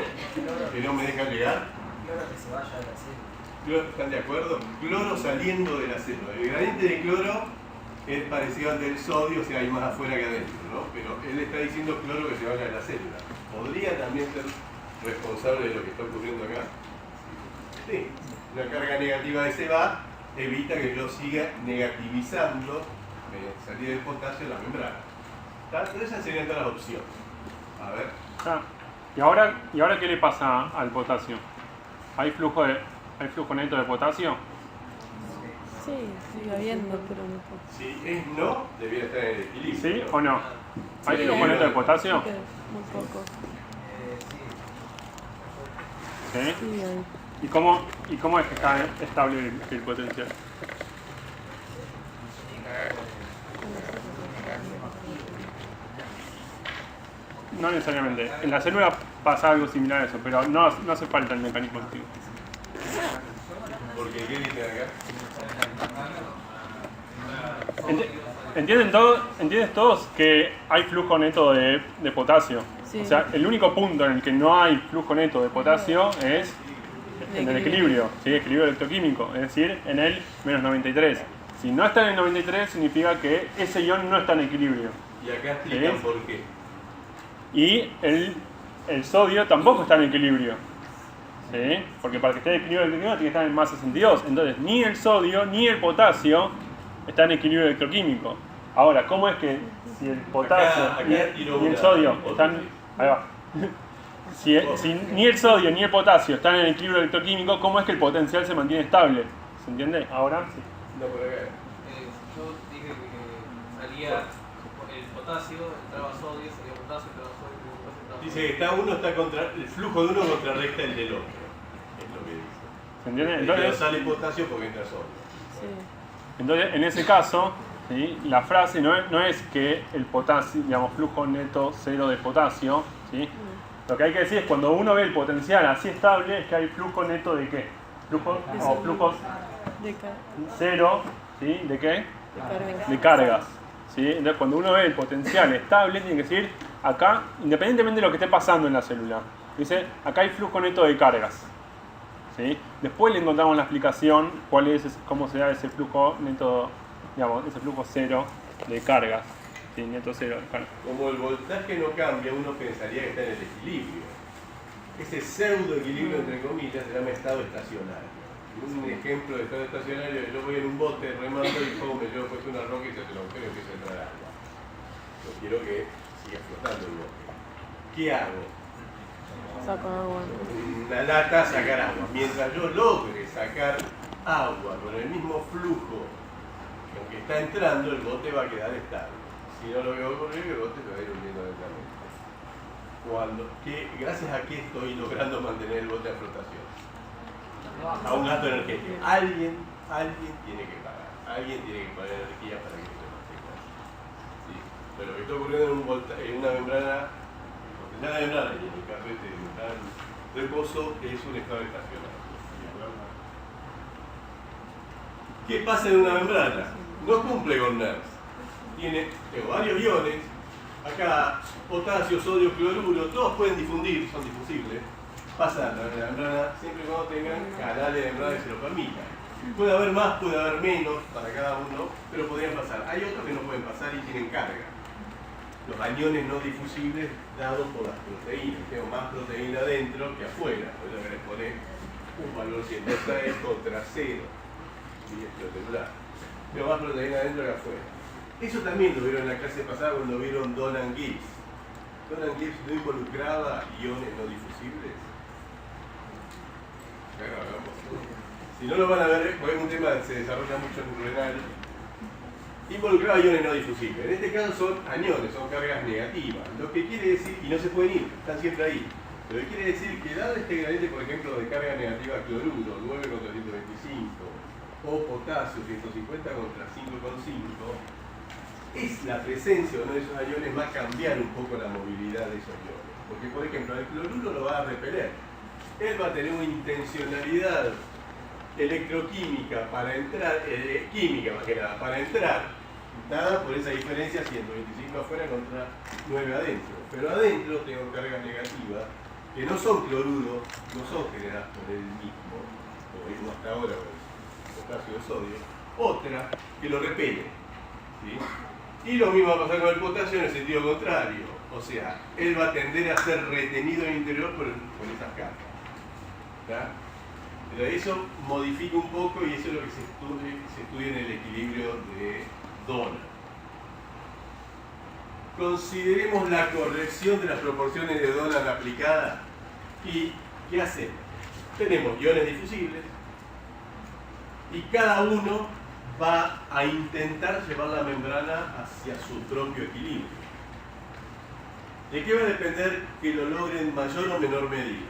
que no me deja llegar? Cloro que se vaya de la célula. ¿Están de acuerdo? Cloro saliendo de la célula. El gradiente de cloro es parecido al del sodio, o sea, hay más afuera que adentro, ¿no? Pero él está diciendo cloro que se vaya de la célula. ¿Podría también ser responsable de lo que está ocurriendo acá? Sí. Una carga negativa de se va evita que yo siga negativizando mediante salida del potasio en la membrana. Entonces esas serían todas las opciones. A ver. ¿Y ahora qué le pasa al potasio? ¿Hay flujo neto de potasio? Sí, sigue habiendo, pero no poco. Si es no, debiera estar en el equilibrio. ¿Sí o no? ¿Hay flujo neto de potasio? Sí, muy poco. ¿Sí? Sí, hay. ¿Y cómo es que está estable el potencial? no necesariamente. En la célula pasa algo similar a eso, pero no hace falta el mecanismo activo. Porque, ¿qué dicen acá? ¿Entienden todos que hay flujo neto de potasio? Sí. O sea, el único punto en el que no hay flujo neto de potasio es en el equilibrio, ¿sí? Equilibrio electroquímico, es decir, en el menos 93. Si no está en el 93 significa que ese ion no está en equilibrio. Y acá explican ¿Sí? por qué. Y el sodio tampoco está en equilibrio. ¿Sí? Porque para que esté en equilibrio electroquímico tiene que estar en más 62. Entonces, ni el sodio ni el potasio está en equilibrio electroquímico. Ahora, ¿cómo es que si el potasio Acá y el sodio están... Ahí va. Si ni el sodio ni el potasio están en equilibrio electroquímico, ¿cómo es que el potencial se mantiene estable? ¿Se entiende? Ahora sí. No, por acá. Yo dije que salía el potasio, entraba sodio, salía potasio, entraba sodio, entraba Dice que el flujo de uno contrarresta el del otro. Es lo que dice. ¿Se entiende? No Entonces, sale potasio porque entra sodio. Sí. entonces en ese caso, ¿sí? La frase no es que el potasio, digamos, flujo neto cero de potasio, ¿sí? Lo que hay que decir es cuando uno ve el potencial así estable, es que hay flujo neto de qué? Flujos De carga. cero, ¿sí? ¿De qué? De carga. De cargas. ¿Sí? Entonces cuando uno ve el potencial estable, tiene que decir acá, independientemente de lo que esté pasando en la célula, dice acá hay flujo neto de cargas. ¿Sí? Después le encontramos la explicación cómo se da ese flujo neto, digamos, ese flujo cero de cargas. ¿Sí? Neto cero de cargas. Como el voltaje no cambia, uno pensaría que está en el equilibrio. Ese pseudo equilibrio, entre comillas, se llama estado estacionario. Un ejemplo de estado estacionario: yo voy en un bote remando y me llevo puesto una roca y se hace un agujero y empieza a entrar agua. Yo quiero que siga flotando el bote. ¿Qué hago? Saco agua. Una lata, sacar agua. Mientras yo logre sacar agua con el mismo flujo con que está entrando, el bote va a quedar estable. Si no lo veo ocurrir, el bote se va a ir hundiendo lentamente. Gracias a qué estoy logrando mantener el bote a flotación. A un gasto energético. Alguien tiene que pagar. Alguien tiene que poner energía para que se mantenga. ¿Sí? Pero lo que está ocurriendo en una membrana, y en el caso de membrana de reposo, es un estado estacionario. ¿Qué pasa en una membrana? No cumple con NERS. Tengo varios iones. Acá, potasio, sodio, cloruro, todos pueden difundir, son difusibles. Pasar a la membrana siempre y cuando tengan canales de membrana que se lo permitan. Puede haber más, puede haber menos para cada uno, pero podrían pasar. Hay otros que no pueden pasar y tienen carga. Los aniones no difusibles dados por las proteínas. Tengo más proteína adentro que afuera. Por eso que les pone un valor 106 contra 0. Y esto es celular. Tengo más proteína adentro que afuera. Eso también lo vieron en la clase pasada cuando vieron Donald Gibbs. Donald Gibbs no involucraba iones no difusibles. Si no lo van a ver, porque es un tema que se desarrolla mucho en renal. Involucraba iones no difusibles. En este caso son aniones, son cargas negativas. Lo que quiere decir, y no se pueden ir, están siempre ahí. Lo que quiere decir que dado este gradiente, por ejemplo, de carga negativa cloruro, 9 contra 125, o potasio, 150 contra 5,5, es la presencia o no de esos iones va a cambiar un poco la movilidad de esos iones. Porque, por ejemplo, el cloruro lo va a repeler. Él va a tener una intencionalidad electroquímica para entrar, química más que nada, para entrar, dada por esa diferencia 125 afuera contra 9 adentro. Pero adentro tengo cargas negativas que no son cloruro, no son generadas por él mismo, como vimos hasta ahora con el potasio de sodio, otra que lo repele. ¿Sí? Y lo mismo va a pasar con el potasio en el sentido contrario. O sea, él va a tender a ser retenido en el interior por esas cargas. ¿Está? Pero eso modifica un poco y eso es lo que se estudia en el equilibrio de Donald. Consideremos la corrección de las proporciones de Donald aplicada. ¿Y qué hacemos? Tenemos iones difusibles y cada uno va a intentar llevar la membrana hacia su propio equilibrio. ¿De qué va a depender que lo logren en mayor o menor medida?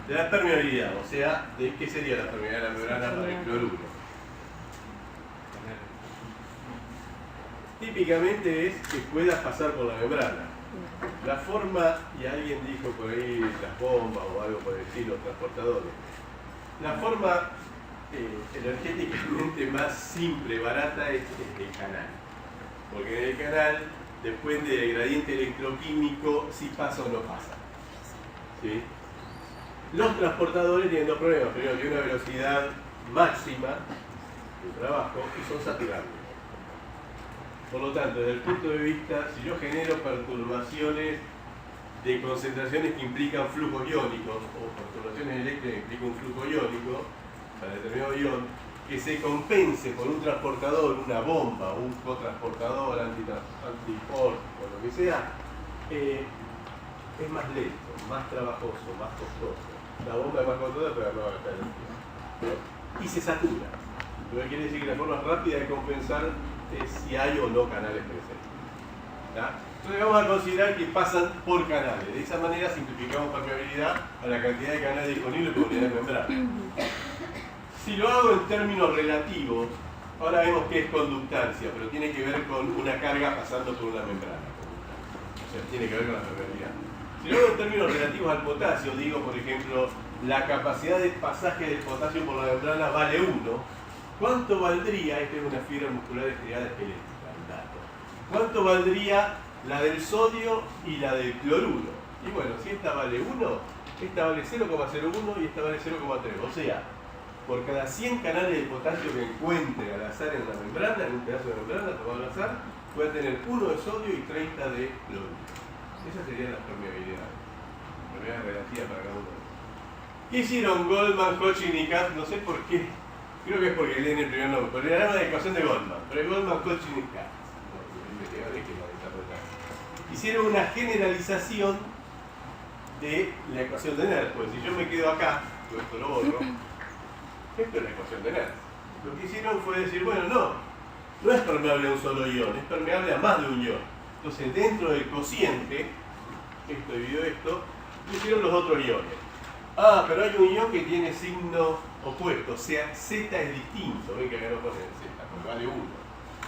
De la permeabilidad, o sea, ¿de qué sería la permeabilidad de la membrana para el cloruro? Típicamente es que pueda pasar por la membrana. La forma, y alguien dijo por ahí las bombas o algo por el estilo, transportadores, la forma energéticamente más simple, barata, es el canal. Porque en el canal depende del gradiente electroquímico si pasa o no pasa. ¿Sí? Los transportadores tienen dos problemas. Primero, tienen una velocidad máxima de trabajo y son saturables. Por lo tanto, desde el punto de vista, si yo genero perturbaciones de concentraciones que implican flujos iónicos o perturbaciones eléctricas que implican un flujo iónico para determinado ion, que se compense por un transportador, una bomba, un cotransportador, antiport o lo que sea, es más lento, más trabajoso, más costoso. La bomba es más costosa, pero no va a gastar energía. Y se satura. Lo que quiere decir que la forma rápida de compensar es si hay o no canales presentes. ¿Ya? Entonces vamos a considerar que pasan por canales. De esa manera simplificamos permeabilidad a la cantidad de canales disponibles por unidad de membrana. Si lo hago en términos relativos, ahora vemos que es conductancia, pero tiene que ver con una carga pasando por una membrana. O sea, tiene que ver con la permeabilidad. Si lo hago en términos relativos al potasio, digo, por ejemplo, la capacidad de pasaje del potasio por la membrana vale 1. ¿Cuánto valdría, esta es una fibra muscular estriada esquelética, el dato? ¿Cuánto valdría la del sodio y la del cloruro? Y bueno, si esta vale 1, esta vale 0,01 y esta vale 0,3. O sea, por cada 100 canales de potasio que encuentre al azar en la membrana, en un pedazo de membrana tomado al azar, puede tener 1 de sodio y 30 de cloruro. Esas serían las permeabilidades. Permeabilidad relativa para cada uno de ellos. ¿Qué hicieron Goldman, Hodgkin y Katz? No sé por qué. Creo que es porque leen el primer nombre. Pero era una ecuación de Goldman. Pero es Goldman, Hodgkin y Katz. Los investigadores que la desarrollaron. Hicieron una generalización de la ecuación de Nernst. Pues si yo me quedo acá, yo esto lo borro, esto es la ecuación de Nernst. Lo que hicieron fue decir, bueno, no es permeable a un solo ion, es permeable a más de un ion. Entonces, dentro del cociente, esto dividido esto, pusieron los otros iones. Ah, pero hay un ion que tiene signo opuesto, o sea, Z es distinto. Ven que acá no ponen Z, porque vale 1.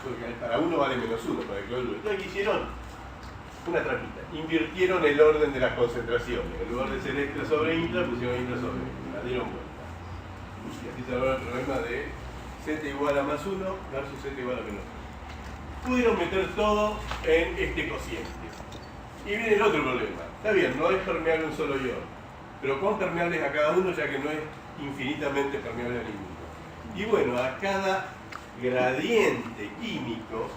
Porque para 1 vale menos 1 para el cloruro. Entonces, ¿qué hicieron? Una trampita. Invirtieron el orden de las concentraciones. En lugar de ser extra sobre intra, pusieron intra sobre extra. La dieron vuelta. Y así se habló el problema de Z igual a más 1 versus Z igual a menos 1. Pudieron meter todo en este cociente. Y viene el otro problema. Está bien, no es permeable un solo ion, pero ¿cuán permeable es a cada uno, ya que no es infinitamente permeable a ninguno? Y bueno, a cada gradiente químico,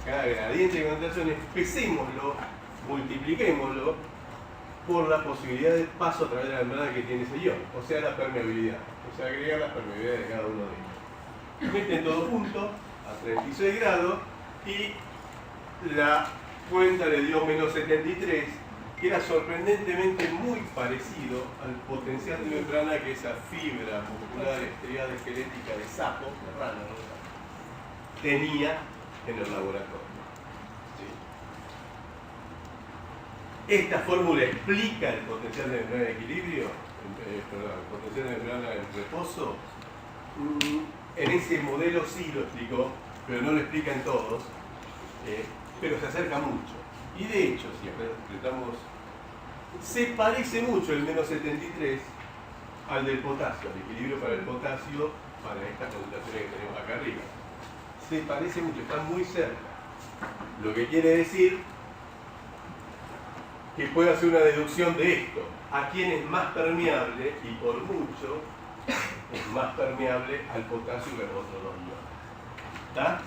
a cada gradiente de concentración, pesémoslo, multipliquémoslo por la posibilidad de paso a través de la membrana que tiene ese ion, o sea, la permeabilidad. O sea, agregar las permeabilidades de cada uno de ellos. Meten todo junto a 36 grados y la cuenta le dio menos 73, que era sorprendentemente muy parecido al potencial de membrana que esa fibra muscular estriada esquelética de sapo, de rana, ¿no? tenía en el laboratorio. ¿Sí? Esta fórmula explica el potencial de membrana de equilibrio, el potencial de membrana en reposo. En ese modelo sí lo explicó, pero no lo explica en todos, pero se acerca mucho. Y de hecho, si apretamos, se parece mucho el menos 73 al del potasio, al equilibrio para el potasio, para estas concentraciones que tenemos acá arriba. Se parece mucho, está muy cerca. Lo que quiere decir que puede hacer una deducción de esto. A quién es más permeable, y por mucho, es más permeable al potasio que a los otros dos iones. ¿Está?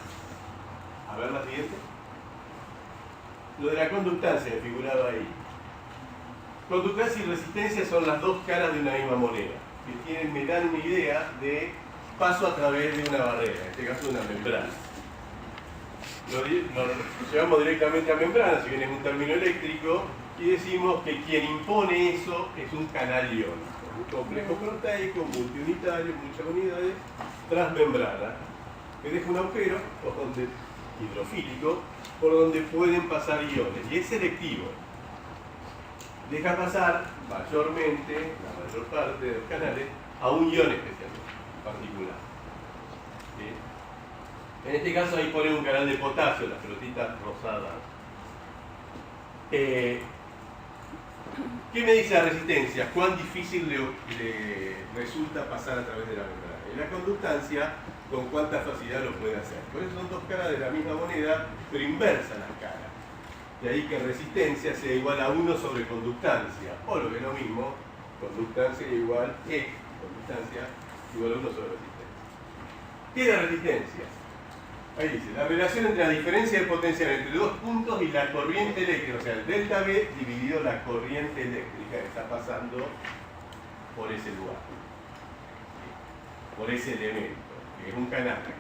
A ver la siguiente. Lo de la conductancia que figuraba ahí. Conductancia y resistencia son las dos caras de una misma moneda, que me dan una idea de paso a través de una barrera, en este caso una membrana. Lo llevamos directamente a membrana, si bien es un término eléctrico, y decimos que quien impone eso es un canal iónico, un complejo proteico, multiunitario, muchas unidades, transmembrana, que deja un agujero hidrofílico por donde pueden pasar iones, y es selectivo. Deja pasar mayormente, la mayor parte de los canales, a un ion especialmente, particular. ¿Sí? En este caso ahí pone un canal de potasio, las pelotitas rosadas. ¿Qué me dice la resistencia? ¿Cuán difícil le resulta pasar a través de la membrana? Y la conductancia, ¿con cuánta facilidad lo puede hacer? Por eso son dos caras de la misma moneda, pero inversas las caras. De ahí que resistencia sea igual a 1 sobre conductancia, o lo que es lo mismo, conductancia igual a 1 sobre resistencia. ¿Qué es la resistencia? Ahí dice, la relación entre la diferencia de potencial entre dos puntos y la corriente eléctrica, o sea, el delta V dividido la corriente eléctrica que está pasando por ese lugar, por ese elemento, que es un canal acá.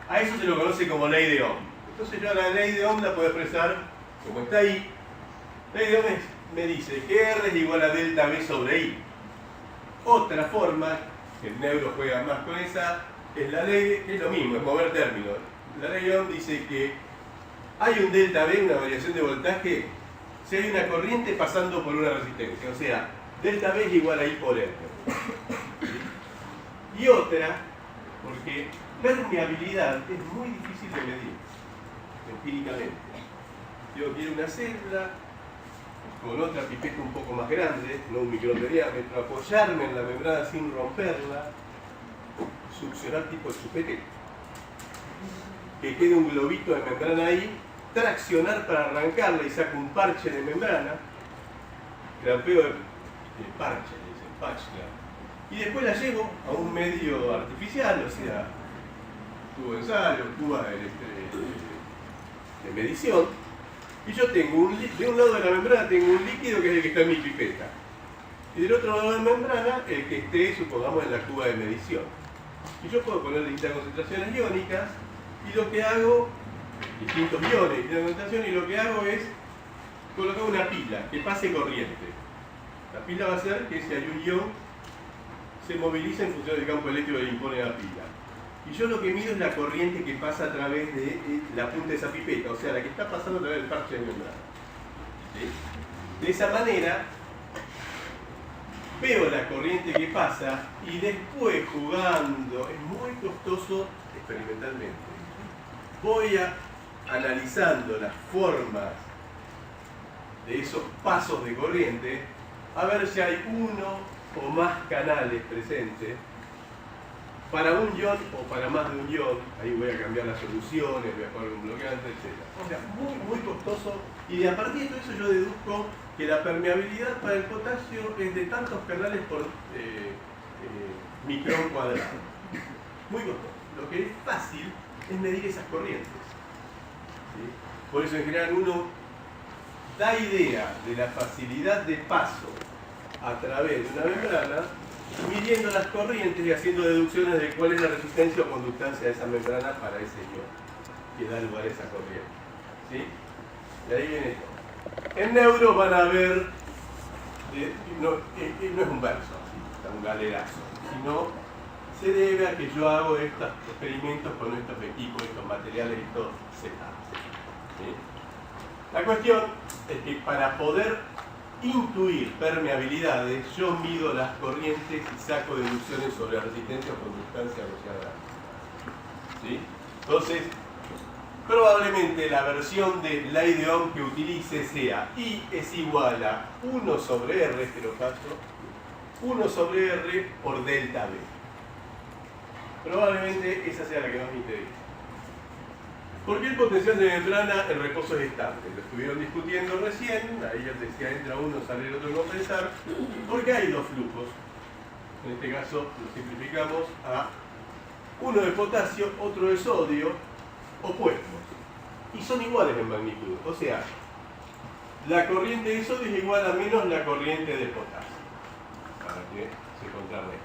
A eso se lo conoce como ley de Ohm. Entonces yo a la ley de Ohm la puedo expresar como está ahí. La ley de Ohm me dice que R es igual a delta V sobre I. Otra forma, que el neuro juega más con esa, es la ley, que es lo mismo, es mover términos. La ley de Ohm dice que hay un delta V, una variación de voltaje, si hay una corriente pasando por una resistencia. O sea, delta V es igual a I por R. Y otra, porque permeabilidad es muy difícil de medir empíricamente. Yo quiero una célula con otra pipeta un poco más grande, no un micrón de diámetro, apoyarme en la membrana sin romperla, succionar tipo de chupete, que quede un globito de membrana ahí, traccionar para arrancarla y saco un parche de membrana, grapeo el parche, le dicen patch, y después la llevo a un medio artificial, o sea, tubo de ensayo, tuba de medición, y yo tengo de un lado de la membrana tengo un líquido que es el que está en mi pipeta, y del otro lado de la membrana el que esté, supongamos, en la cuba de medición. Y yo puedo poner distintas concentraciones iónicas, y lo que hago, distintos iones, distintas concentraciones, y lo que hago es colocar una pila que pase corriente. La pila va a hacer que si hay un ion se moviliza en función del campo eléctrico que le impone la pila. Y yo lo que mido es la corriente que pasa a través de la punta de esa pipeta, o sea, la que está pasando a través del parche de membrana. ¿Sí? De esa manera, veo la corriente que pasa y después, jugando, es muy costoso experimentalmente, voy analizando las formas de esos pasos de corriente a ver si hay uno o más canales presentes para un ion o para más de un ion. Ahí voy a cambiar las soluciones, voy a poner un bloqueante, etc. O sea, muy costoso, y a partir de todo eso yo deduzco que la permeabilidad para el potasio es de tantos canales por micrón cuadrado. Muy costoso. Lo que es fácil es medir esas corrientes. ¿Sí? Por eso en general uno da idea de la facilidad de paso a través de una membrana midiendo las corrientes y haciendo deducciones de cuál es la resistencia o conductancia de esa membrana para ese ion que da lugar a esa corriente. ¿Sí? Y ahí viene esto. En neuro van a ver, no es un verso, un galerazo, sino se debe a que yo hago estos experimentos con estos equipos, estos materiales, estos setups. ¿Sí? La cuestión es que para poder intuir permeabilidades, yo mido las corrientes y saco deducciones sobre la resistencia o conductancia asociada. ¿Sí? Entonces, probablemente la versión de ley de Ohm que utilice sea I es igual a 1 sobre R, este lo paso, 1 sobre R por delta V. Probablemente esa sea la que más me interesa. ¿Por qué el potencial de membrana en reposo es estable? Lo estuvieron discutiendo recién, ahí él decía entra uno, sale el otro en compensar, porque hay dos flujos. En este caso lo simplificamos a uno de potasio, otro de sodio, opuestos. Y son iguales en magnitud. O sea, la corriente de sodio es igual a menos la corriente de potasio. Para que se contrarresten.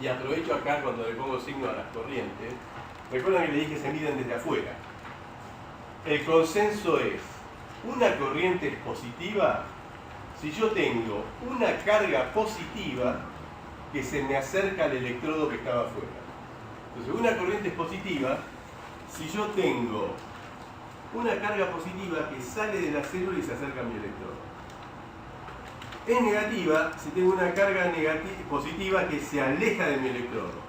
Y aprovecho acá cuando le pongo signo a las corrientes. Recuerdan que le dije que se miden desde afuera. El consenso es, una corriente es positiva si yo tengo una carga positiva que se me acerca al electrodo que estaba afuera. Entonces, una corriente es positiva si yo tengo una carga positiva que sale de la célula y se acerca a mi electrodo. Es negativa si tengo una carga positiva que se aleja de mi electrodo.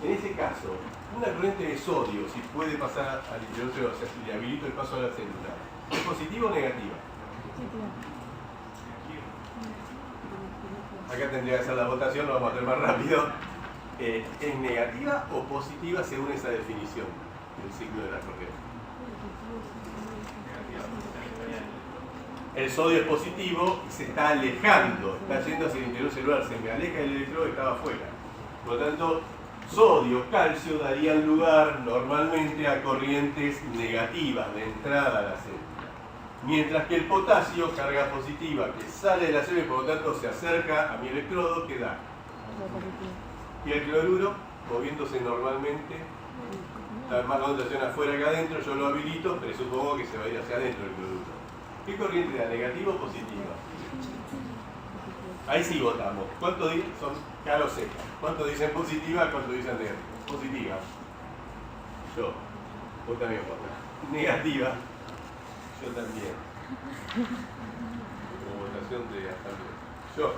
En ese caso, una corriente de sodio, si puede pasar al interior, o sea, si le habilito el paso a la célula, ¿Es positiva o negativa? Acá tendría que ser la votación, lo vamos a hacer más rápido. ¿Es negativa o positiva según esa definición del signo de la corriente? El sodio es positivo y se está alejando, está yendo hacia el interior celular, se me aleja el electrodo que estaba afuera. Por lo tanto, sodio, calcio darían lugar normalmente a corrientes negativas de entrada a la célula. Mientras que el potasio, carga positiva, que sale de la célula y por lo tanto se acerca a mi electrodo, que da. Y el cloruro, moviéndose normalmente, más concentración afuera que adentro, yo lo habilito, pero supongo que se va a ir hacia adentro el cloruro. ¿Qué corriente da? ¿Negativa o positiva? Ahí sí votamos. ¿Cuánto dicen? Son claro seca. ¿Cuánto dicen positiva? ¿Cuánto dicen negativa? Positiva. Yo. Vos también votás. Negativa. Yo también. Como votación de también. Yo.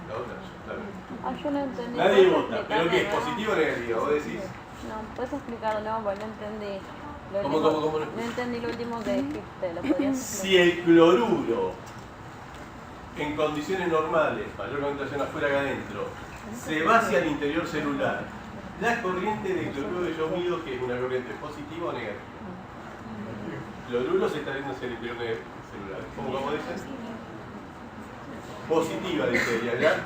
La otra yo también. Yo no entendí. Nadie ¿Puedes vota. ¿Pero qué es? explicarme, ¿Positiva o negativa? ¿Vos decís? No, puedes explicarlo, porque no entendí. ¿Cómo no? No entendí lo último que dijiste, ¿lo podrías Si explicar? el cloruro en condiciones normales, mayor concentración afuera que adentro, se va hacia el interior celular, la corriente de cloruro que yo mido, que es una corriente positiva o negativa. Cloruro se está yendo hacia el interior celular. ¿Cómo dicen? Positiva, dice ella, ¿ya?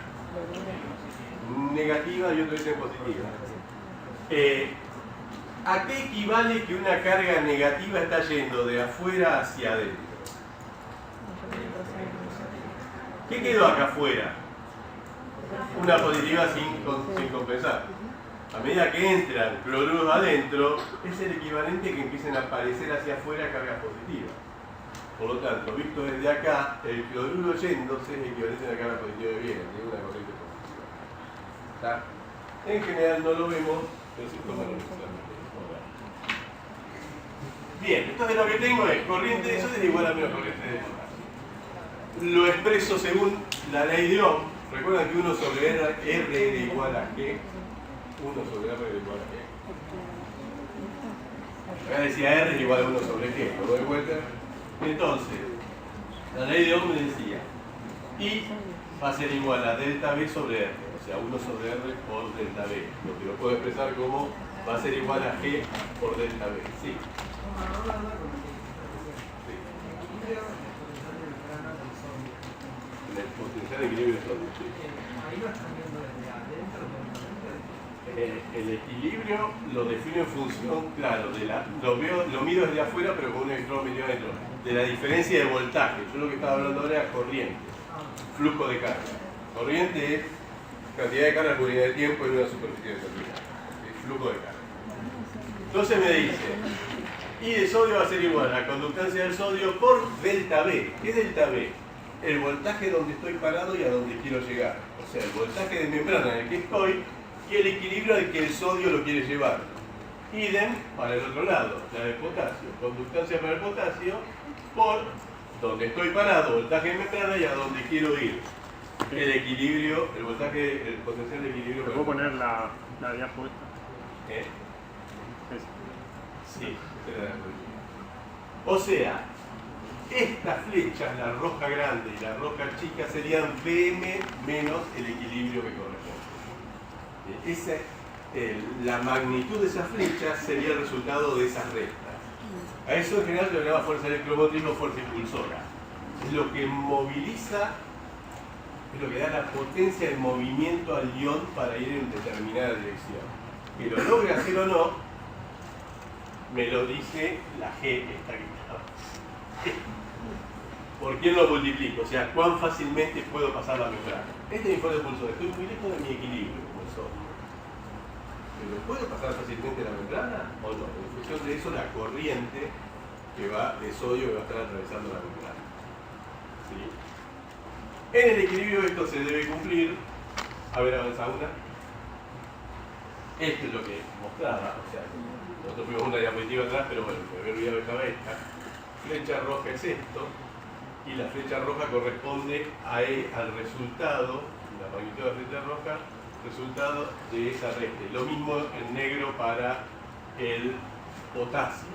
Negativa y otro dice positiva. ¿A qué equivale que una carga negativa está yendo de afuera hacia adentro? ¿Qué quedó acá afuera? Una positiva sin compensar. A medida que entran cloruros adentro, es el equivalente que empiecen a aparecer hacia afuera cargas positivas. Por lo tanto, visto desde acá, el cloruro yéndose es equivalente a la carga positiva que viene, de una corriente positiva. ¿Está? En general no lo vemos, pero sí toman lo bien, entonces lo que tengo es corriente de sodio es igual a menos corriente de potasio. Lo expreso según la ley de Ohm. Recuerdan que 1 sobre R era igual a G. 1 sobre R era igual a G. Acá decía R es igual a 1 sobre G. ¿Lo doy vuelta? Entonces, la ley de Ohm me decía I va a ser igual a delta B sobre R. O sea, 1 sobre R por delta B. Lo que lo puedo expresar como va a ser igual a G por delta B. ¿Sí? En el potencial de equilibrio sodio, sí. El equilibrio lo defino en función, claro, lo mido desde afuera, pero con un electrodo metido adentro, de la diferencia de voltaje. Yo lo que estaba hablando ahora era corriente, flujo de carga. Corriente es cantidad de carga por unidad de tiempo en una superficie determinada. Es flujo de carga. Entonces me dice, I de sodio va a ser igual a la conductancia del sodio por delta B. ¿Qué es delta B? El voltaje donde estoy parado y a donde quiero llegar. O sea, el voltaje de membrana en el que estoy y el equilibrio al que el sodio lo quiere llevar. Idem para el otro lado, la del potasio. Conductancia para el potasio por donde estoy parado, voltaje de membrana y a donde quiero ir. El equilibrio, el voltaje, el potencial de equilibrio. ¿Te puedo poner la diapositiva? ¿Eh? Esa. Sí. O sea, estas flechas, la roja grande y la roja chica, serían Vm menos el equilibrio que corresponde. La magnitud de esas flechas sería el resultado de esas rectas. A eso en general se le llama fuerza electromotriz o fuerza impulsora. Es lo que moviliza, es lo que da la potencia del movimiento al ion para ir en determinada dirección. Que lo logre hacer o no, me lo dice la G esta que está. ¿Por quién lo multiplico? O sea, ¿cuán fácilmente puedo pasar la membrana? Este es mi fuerza impulsora. Estoy muy lejos de mi equilibrio, como el sodio. ¿Pero puedo pasar fácilmente la membrana o no? En función de eso, la corriente que va de sodio que va a estar atravesando la membrana. ¿Sí? En el equilibrio esto se debe cumplir. A ver, avanza una. Esto es lo que mostraba. O sea, nosotros fuimos una diapositiva atrás, pero bueno, me había olvidado esta esta. Flecha roja es esto, y la flecha roja corresponde al resultado, la magnitud de la flecha roja, resultado de esa recta. Lo mismo en negro para el potasio.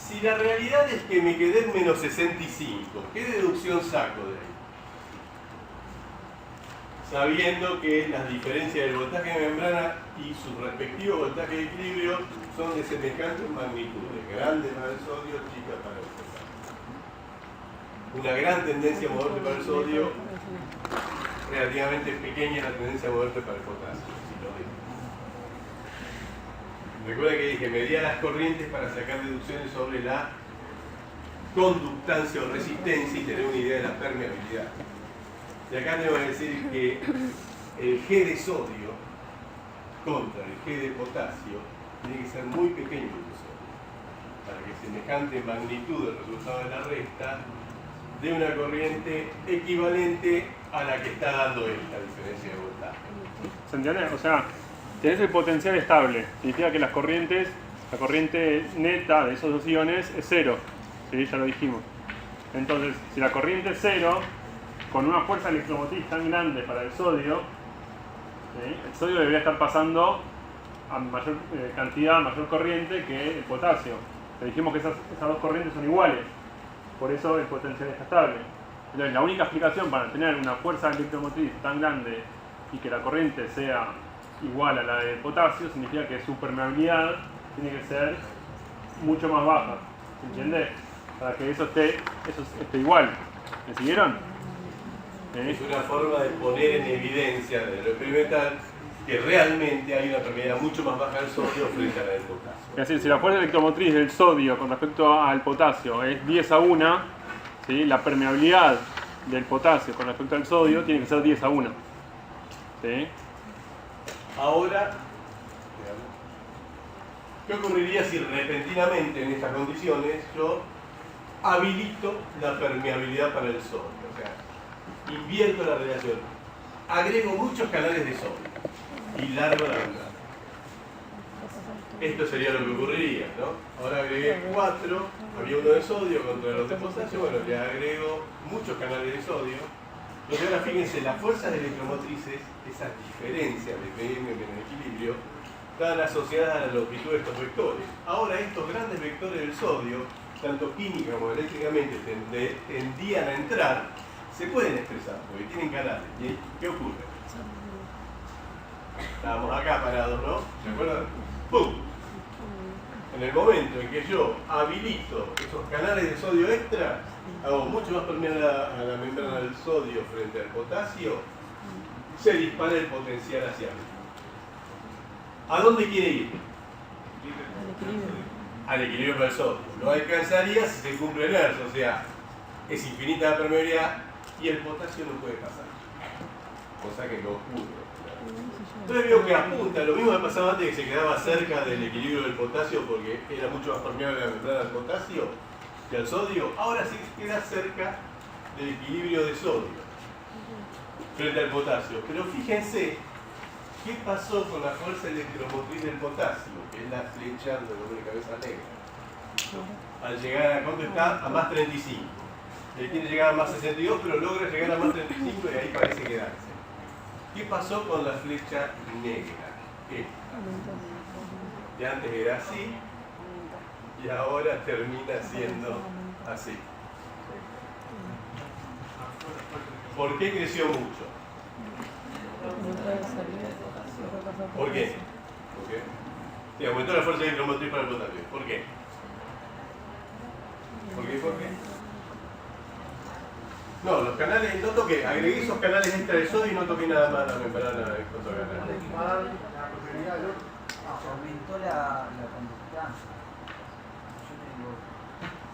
Si la realidad es que me quedé en menos 65, ¿qué deducción saco de ahí? Sabiendo que las diferencias del voltaje de membrana y su respectivo voltaje de equilibrio son de semejantes magnitudes, grande para el sodio, chica para el potasio. Una gran tendencia a moverse para el sodio, relativamente pequeña la tendencia a moverse para el potasio, si lo digo. Recuerda que dije, medía las corrientes para sacar deducciones sobre la conductancia o resistencia y tener una idea de la permeabilidad. Y acá tengo que decir que el G de sodio contra el G de potasio tiene que ser muy pequeño el sodio, para que semejante magnitud del resultado de la resta dé una corriente equivalente a la que está dando esta diferencia de voltaje. ¿Se entiende? O sea, tenés el potencial estable. Significa que la corriente neta de esos dos iones es cero. ¿Sí? Ya lo dijimos. Entonces, si la corriente es cero, con una fuerza electromotriz tan grande para el sodio, ¿sí? El sodio debería estar pasando a mayor cantidad, mayor corriente que el potasio. Le dijimos que esas dos corrientes son iguales. Por eso el potencial está estable. Entonces, la única explicación para tener una fuerza electromotriz tan grande y que la corriente sea igual a la del potasio significa que su permeabilidad tiene que ser mucho más baja. ¿Se entiende? Para que eso esté igual. ¿Me siguieron? Es una forma de poner en evidencia de lo experimental que realmente hay una permeabilidad mucho más baja del sodio frente a la del potasio. Es decir, si la fuerza electromotriz del sodio con respecto al potasio es 10:1, ¿sí? La permeabilidad del potasio con respecto al sodio tiene que ser 10:1. ¿Sí? Ahora, ¿qué ocurriría si repentinamente en estas condiciones yo habilito la permeabilidad para el sodio? O sea, invierto la relación, agrego muchos canales de sodio y largo la membrana. Esto sería lo que ocurriría, ¿no? Ahora agregué 4, había uno de sodio contra los de potasio, bueno, le agrego muchos canales de sodio. Entonces ahora fíjense, las fuerzas electromotrices, esas diferencias de PM en el equilibrio, están asociadas a la longitud de estos vectores. Ahora estos grandes vectores del sodio, tanto química como eléctricamente, tendían a entrar, se pueden expresar, porque tienen canales. ¿Y qué ocurre? Estábamos acá parados, ¿no? ¿Se acuerdan? ¡Pum! En el momento en que yo habilito esos canales de sodio extra, hago mucho más permeable a la membrana del sodio frente al potasio, se dispara el potencial hacia arriba. ¿A dónde quiere ir? Al equilibrio para el sodio. Lo alcanzaría si se cumple el ERS, o sea, es infinita la permeabilidad y el potasio no puede pasar. Cosa que no ocurre. Entonces veo que apunta, lo mismo que pasaba antes, que se quedaba cerca del equilibrio del potasio porque era mucho más permeable la membrana del potasio que al sodio. Ahora sí queda cerca del equilibrio de sodio frente al potasio. Pero fíjense, ¿qué pasó con la fuerza electromotriz del potasio? Que es la flecha de cabeza negra. Al llegar a, ¿cuánto está? A más 35. Él quiere llegar a más 62, pero logra llegar a más 35 y ahí parece quedarse. ¿Qué pasó con la flecha negra? Esta. Que antes era así y ahora termina siendo así. ¿Por qué creció mucho? ¿Por qué? ¿Por qué? Sí, aumentó la fuerza electromotriz para el potasio. ¿Por qué? ¿Por qué? ¿Por qué? No, los canales, no toqué, agregué esos canales extra de sodio y no toqué nada más la membrana de contorganar. Aumentó la conductancia.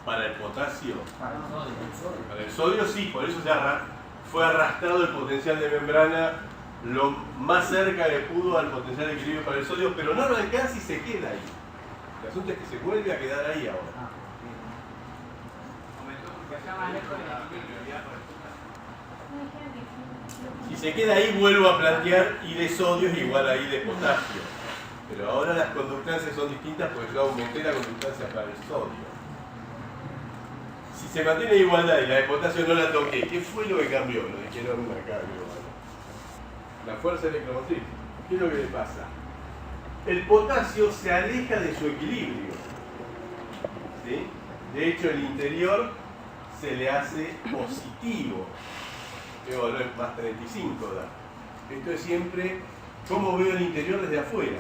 Para el potasio, Para el sodio. para el sodio sí, por eso fue arrastrado el potencial de membrana lo más cerca que pudo al potencial de equilibrio para el sodio, pero no lo alcanza y se queda ahí. El asunto es que se vuelve a quedar ahí ahora. Si se queda ahí, vuelvo a plantear I de sodio es igual a I de potasio. Pero ahora las conductancias son distintas porque yo aumenté la conductancia para el sodio. Si se mantiene igualdad y la de potasio no la toqué, ¿qué fue lo que cambió? Lo dijeron acá, la fuerza electromotriz. ¿Qué es lo que le pasa? El potasio se aleja de su equilibrio. ¿Sí? De hecho, el interior se le hace positivo. El valor es más 35 da. Esto es siempre cómo veo el interior desde afuera.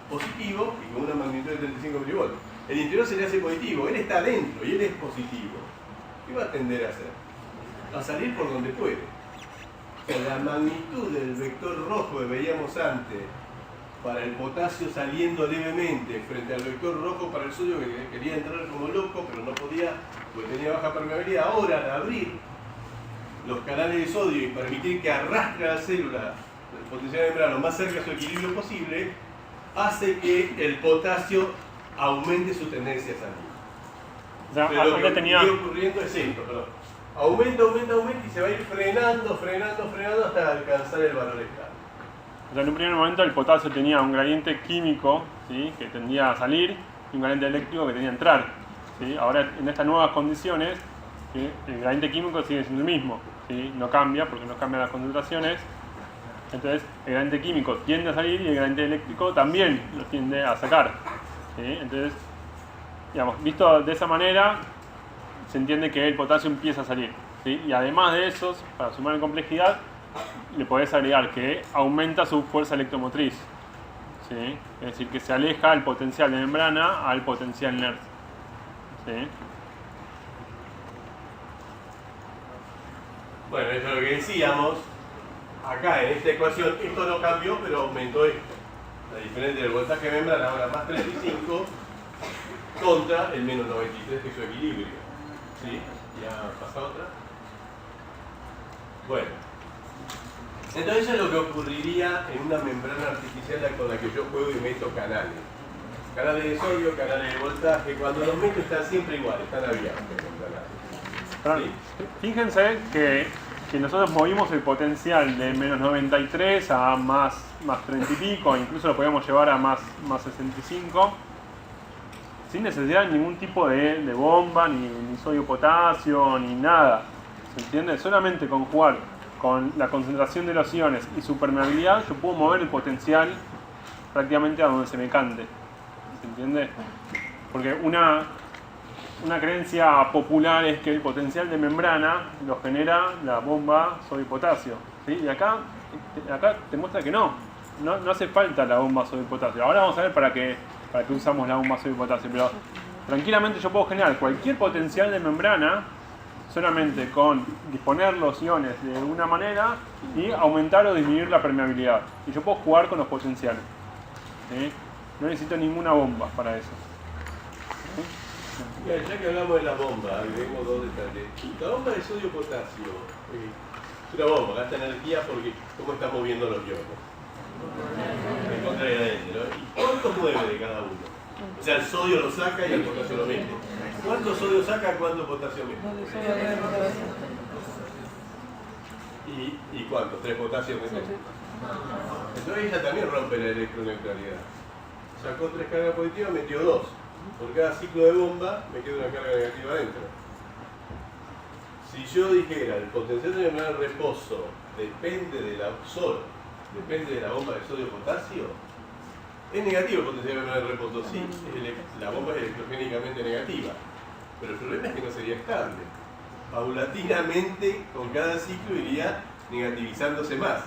Positivo y con una magnitud de 35 milivolts. El interior se le hace positivo, él está adentro y él es positivo. ¿Qué va a tender a hacer? A salir por donde puede. O sea, la magnitud del vector rojo que veíamos antes para el potasio saliendo levemente frente al vector rojo para el sodio que quería entrar como loco pero no podía porque tenía baja permeabilidad. Ahora, al abrir los canales de sodio y permitir que arrastre a la célula el potencial de membrana lo más cerca de su equilibrio posible, hace que el potasio aumente su tendencia a salir. O sea, Pero lo que tenía... sigue ocurriendo es esto, perdón. Aumenta y se va a ir frenando hasta alcanzar el valor estable. O sea, en un primer momento el potasio tenía un gradiente químico, ¿sí?, que tendía a salir y un gradiente eléctrico que tendía a entrar, ¿sí? Ahora, en estas nuevas condiciones, ¿sí?, el gradiente químico sigue siendo el mismo, ¿sí? No cambia porque no cambian las concentraciones. Entonces, el gradiente químico tiende a salir y el gradiente eléctrico también lo tiende a sacar, ¿sí? Entonces, digamos, visto de esa manera, se entiende que el potasio empieza a salir, ¿sí? Y además de eso, para sumar en complejidad, le podés agregar que aumenta su fuerza electromotriz, ¿sí? Es decir, que se aleja el potencial de membrana al potencial NERS, ¿sí? Bueno, eso es lo que decíamos. Acá en esta ecuación, esto no cambió, pero aumentó esto. La diferencia del voltaje de membrana, ahora más 35, contra el menos 93 que es su equilibrio. ¿Sí? ¿Ya pasa otra? Bueno. Entonces eso es lo que ocurriría en una membrana artificial con la que yo juego y meto canales. Canales de sodio, canales de voltaje. Cuando los meto están siempre iguales, están abiertos los canales. ¿Sí? Fíjense que nosotros movimos el potencial de menos 93 a más 30 y pico, incluso lo podíamos llevar a más 65, sin necesidad de ningún tipo de bomba, ni sodio-potasio, ni nada. ¿Se entiende? Solamente con jugar con la concentración de los iones y su permeabilidad, yo puedo mover el potencial prácticamente a donde se me cante. ¿Se entiende? Porque una creencia popular es que el potencial de membrana lo genera la bomba sodio-potasio, ¿sí? Y acá te muestra que no hace falta la bomba sodio-potasio. Ahora vamos a ver para qué usamos la bomba sodio-potasio, pero tranquilamente yo puedo generar cualquier potencial de membrana solamente con disponer los iones de una manera y aumentar o disminuir la permeabilidad. Y yo puedo jugar con los potenciales, ¿sí? No necesito ninguna bomba para eso. Mira, ya que hablamos de la bomba, vemos dos detalles. La bomba de sodio-potasio es una bomba, gasta energía porque cómo está moviendo los iones. En contra y adentro, ¿no? ¿Y cuánto mueve de cada uno? O sea, el sodio lo saca y el potasio lo mete. ¿Cuánto sodio saca, cuánto potasio mete? ¿Y cuánto? ¿3 potasios mete? Entonces ella también rompe la electroneutralidad. Sacó 3 cargas positivas, metió 2. Por cada ciclo de bomba me queda una carga negativa adentro. Si yo dijera el potencial de membrana de reposo depende de la bomba de sodio-potasio, es negativo el potencial de membrana de reposo, sí, la bomba es electrogénicamente negativa, pero el problema es que no sería estable. Paulatinamente, con cada ciclo iría negativizándose más.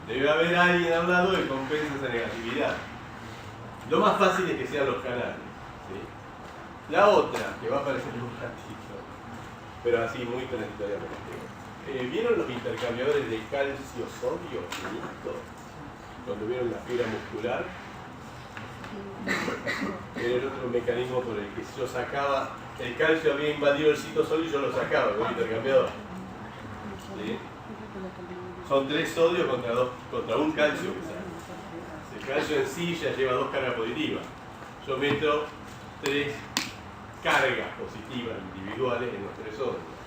Debe haber alguien al lado que compense esa negatividad. Lo más fácil es que sean los canales. ¿Sí? La otra, que va a aparecer en un ratito, pero así muy transitoriamente. ¿Vieron los intercambiadores de calcio-sodio? Cuando vieron la fibra muscular, era el otro mecanismo por el que yo sacaba, el calcio había invadido el citosol y yo lo sacaba con el intercambiador. ¿Sí? Son 3 sodios contra un calcio que saca. El calcio en sí ya lleva 2 cargas positivas. Yo meto 3 cargas positivas individuales en los 3 sodios.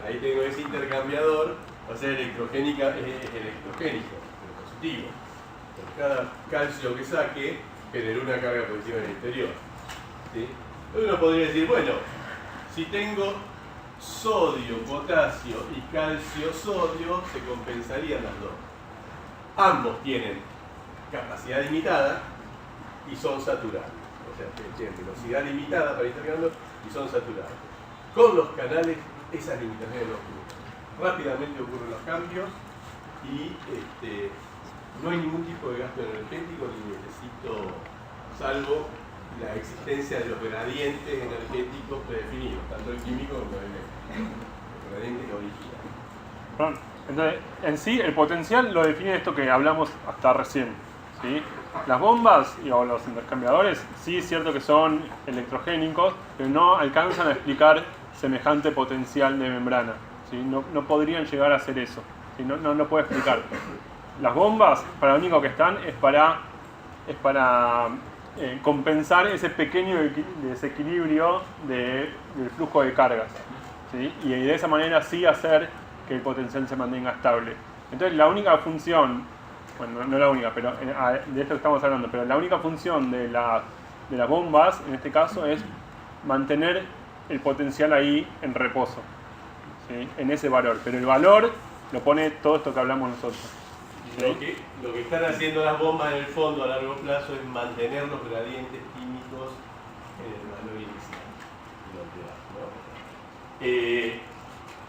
Ahí tengo ese intercambiador, va a ser electrogénico, pero positivo. Por cada calcio que saque, generó una carga positiva en el interior. ¿Sí? Uno podría decir, bueno, si tengo sodio, potasio y calcio, sodio, se compensarían las dos. Ambos tienen capacidad limitada y son saturados. O sea, tienen velocidad limitada para intercambiar y son saturados. Con los canales, esas limitaciones no ocurren. Rápidamente ocurren los cambios y no hay ningún tipo de gasto energético ni necesito, salvo la existencia de los gradientes energéticos predefinidos, tanto el químico como el eléctrico, los gradientes que originan. Perdón. Entonces, en sí, el potencial lo define esto que hablamos hasta recién, ¿sí? Las bombas o los intercambiadores, sí es cierto que son electrogénicos, pero no alcanzan a explicar semejante potencial de membrana, ¿sí? No podrían llegar a hacer eso, ¿sí? No puede explicar. Las bombas, para lo único que están, es para compensar ese pequeño desequilibrio del flujo de cargas, ¿sí? Y de esa manera sí hacer que el potencial se mantenga estable. Entonces la única función, bueno, no la única, pero de esto que estamos hablando, pero la única función de las bombas, en este caso, es mantener el potencial ahí en reposo, ¿sí? En ese valor. Pero el valor lo pone todo esto que hablamos nosotros. ¿Sí? Lo que están haciendo las bombas en el fondo a largo plazo es mantener los gradientes químicos en el valor inicial.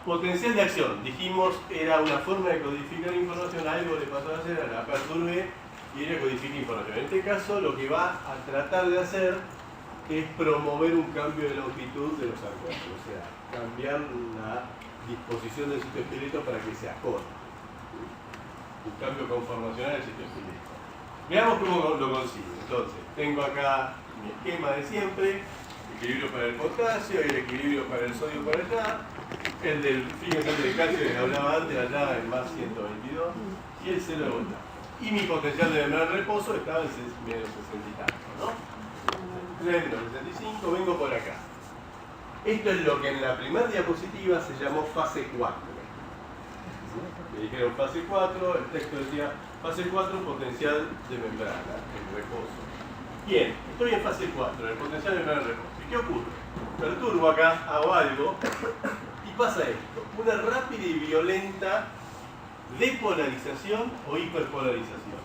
Potencial de acción, dijimos, era una forma de codificar información, algo le pasó a hacer, a la perturbé y ella codifica información. En este caso lo que va a tratar de hacer es promover un cambio de longitud de los acordes, o sea, cambiar la disposición del citoesqueleto para que se acorte. Un cambio conformacional del citoesqueleto. Veamos cómo lo consigue. Entonces, tengo acá mi esquema de siempre, equilibrio para el potasio y el equilibrio para el sodio por allá. El del, fíjense, el del calcio que hablaba antes, allá en más 122, y el 0 de voltaje. Y mi potencial de membrana de reposo estaba en menos 60 y tanto, ¿no? 3 menos 65, vengo por acá. Esto es lo que en la primera diapositiva se llamó fase 4. Me dijeron fase 4, el texto decía fase 4, potencial de membrana en reposo. Bien, estoy en fase 4, el potencial de membrana en reposo. ¿Y qué ocurre? Perturbo acá, hago algo, y pasa esto, una rápida y violenta depolarización o hiperpolarización.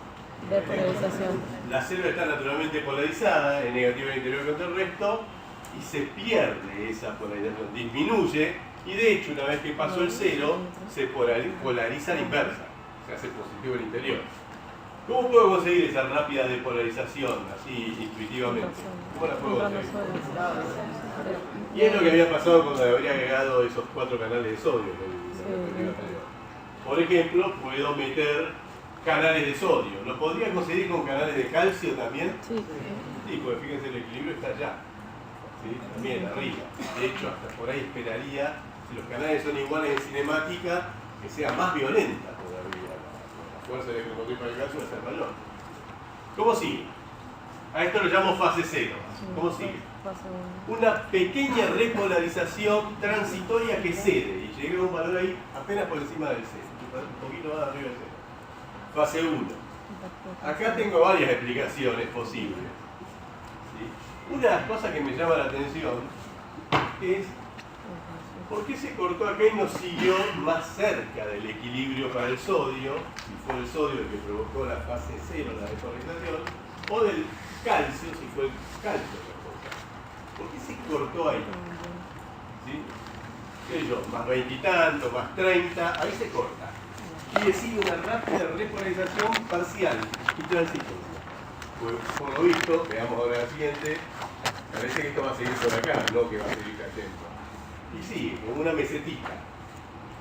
Depolarización. La célula está naturalmente polarizada, en negativa interior contra el resto, y se pierde esa polarización, disminuye, y de hecho una vez que pasó el 0, se polariza a la inversa, se hace positivo el interior. ¿Cómo puedo conseguir esa rápida depolarización, así intuitivamente? ¿Cómo la puedo conseguir? Y es lo que había pasado cuando habría agregado esos 4 canales de sodio. Por ejemplo, puedo meter canales de sodio. ¿Lo podría conseguir con canales de calcio también? Sí, porque fíjense, el equilibrio está allá. ¿Sí? También arriba. De hecho, hasta por ahí esperaría, si los canales son iguales en cinemática, que sea más violenta todavía. La fuerza electromotriz para el calcio va a ser mayor. ¿Cómo sigue? A esto lo llamo fase 0. ¿Cómo sigue? Una pequeña repolarización transitoria que cede y llega a un valor ahí apenas por encima del 0, un poquito más arriba del 0. Fase 1. Acá tengo varias explicaciones posibles. ¿Sí? Una de las cosas que me llama la atención es ¿por qué se cortó acá y no siguió más cerca del equilibrio para el sodio? Si fue el sodio el que provocó la fase 0, la depolarización, o del calcio, si fue el calcio. ¿Por qué se cortó ahí? ¿Sí? ¿Qué sé yo? Más 20 y tanto, más 30, ahí se corta. Y decide una rápida repolarización parcial y transitoria. Pues, por lo visto, veamos ahora la siguiente, parece que esto va a seguir por acá, no que va a seguir cayendo. Y sigue, como una mesetita.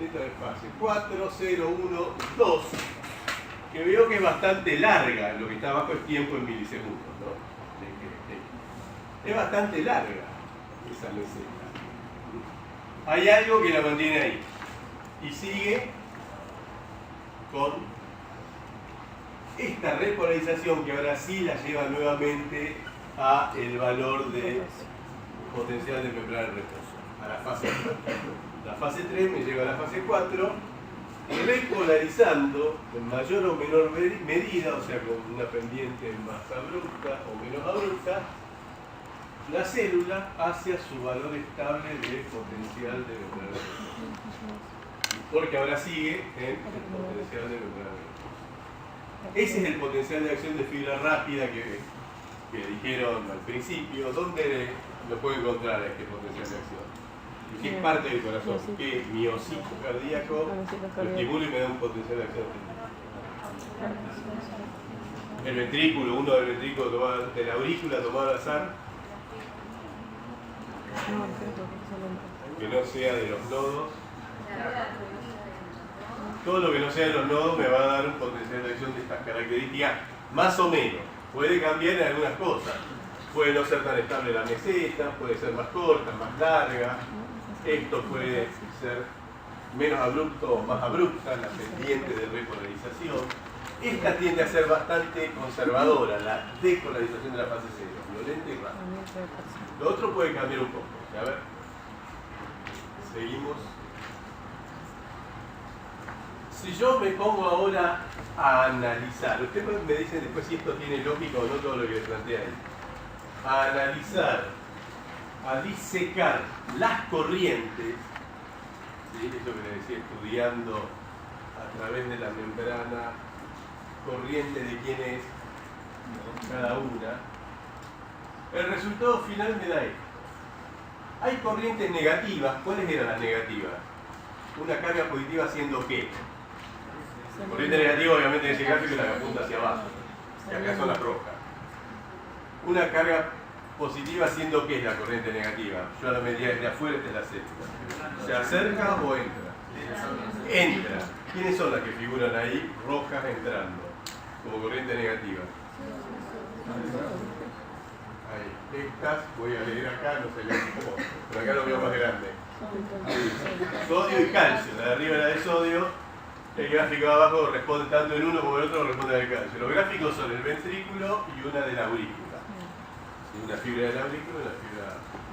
Esta es fase 4, 0, 1, 2, que veo que es bastante larga, lo que está abajo es tiempo en milisegundos, ¿no? Es bastante larga esa meseta. Hay algo que la mantiene ahí. Y sigue con esta repolarización que ahora sí la lleva nuevamente a el valor de potencial de membrana de reposo, a la fase 3. La fase 3 me lleva a la fase 4, repolarizando en mayor o menor medida, o sea, con una pendiente más abrupta o menos abrupta, la célula hacia su valor estable de potencial de membrana de reposo. Porque ahora sigue en el potencial de membrana de reposo. Ese es el potencial de acción de fibra rápida que dijeron al principio, donde lo puedo encontrar a este potencial de acción. ¿Y qué es parte del corazón? ¿Qué miocito cardíaco lo estimula y me da un potencial de acción? El ventrículo, uno del ventrículo tomado, de la aurícula tomado al azar, que no sea de los nodos. Todo lo que no sea de los nodos me va a dar un potencial de acción de estas características, más o menos. Puede cambiar en algunas cosas. Puede no ser tan estable la meseta, puede ser más corta, más larga. Esto puede ser menos abrupto o más abrupta, la pendiente de repolarización. Esta tiende a ser bastante conservadora, la depolarización de la fase cero, violenta y rápida. Lo otro puede cambiar un poco. A ver, seguimos. Si yo me pongo ahora a analizar, ustedes me dicen después si esto tiene lógica o no todo lo que les plantea ahí. A analizar, a disecar las corrientes, ¿sí? Eso que les decía, estudiando a través de la membrana, corriente de quién es cada una, el resultado final me da esto. Hay corrientes negativas. ¿Cuáles eran las negativas? Una carga positiva haciendo ¿qué? Corriente negativa obviamente en ese gráfico es la que apunta hacia abajo, y acá son las rojas. Una carga positiva haciendo ¿qué es la corriente negativa? Yo la medía desde afuera, esta es la séptima. ¿Se acerca o entra? Entra. ¿Quiénes son las que figuran ahí rojas entrando como corriente negativa? Ahí. Estas, voy a leer acá, no sé cómo, pero acá lo veo más grande. Sodio y calcio. La de arriba era de sodio. El gráfico de abajo responde tanto en uno como en el otro, responde al calcio. Los gráficos son el ventrículo y una de la aurícula. Una fibra de la aurícula y una fibra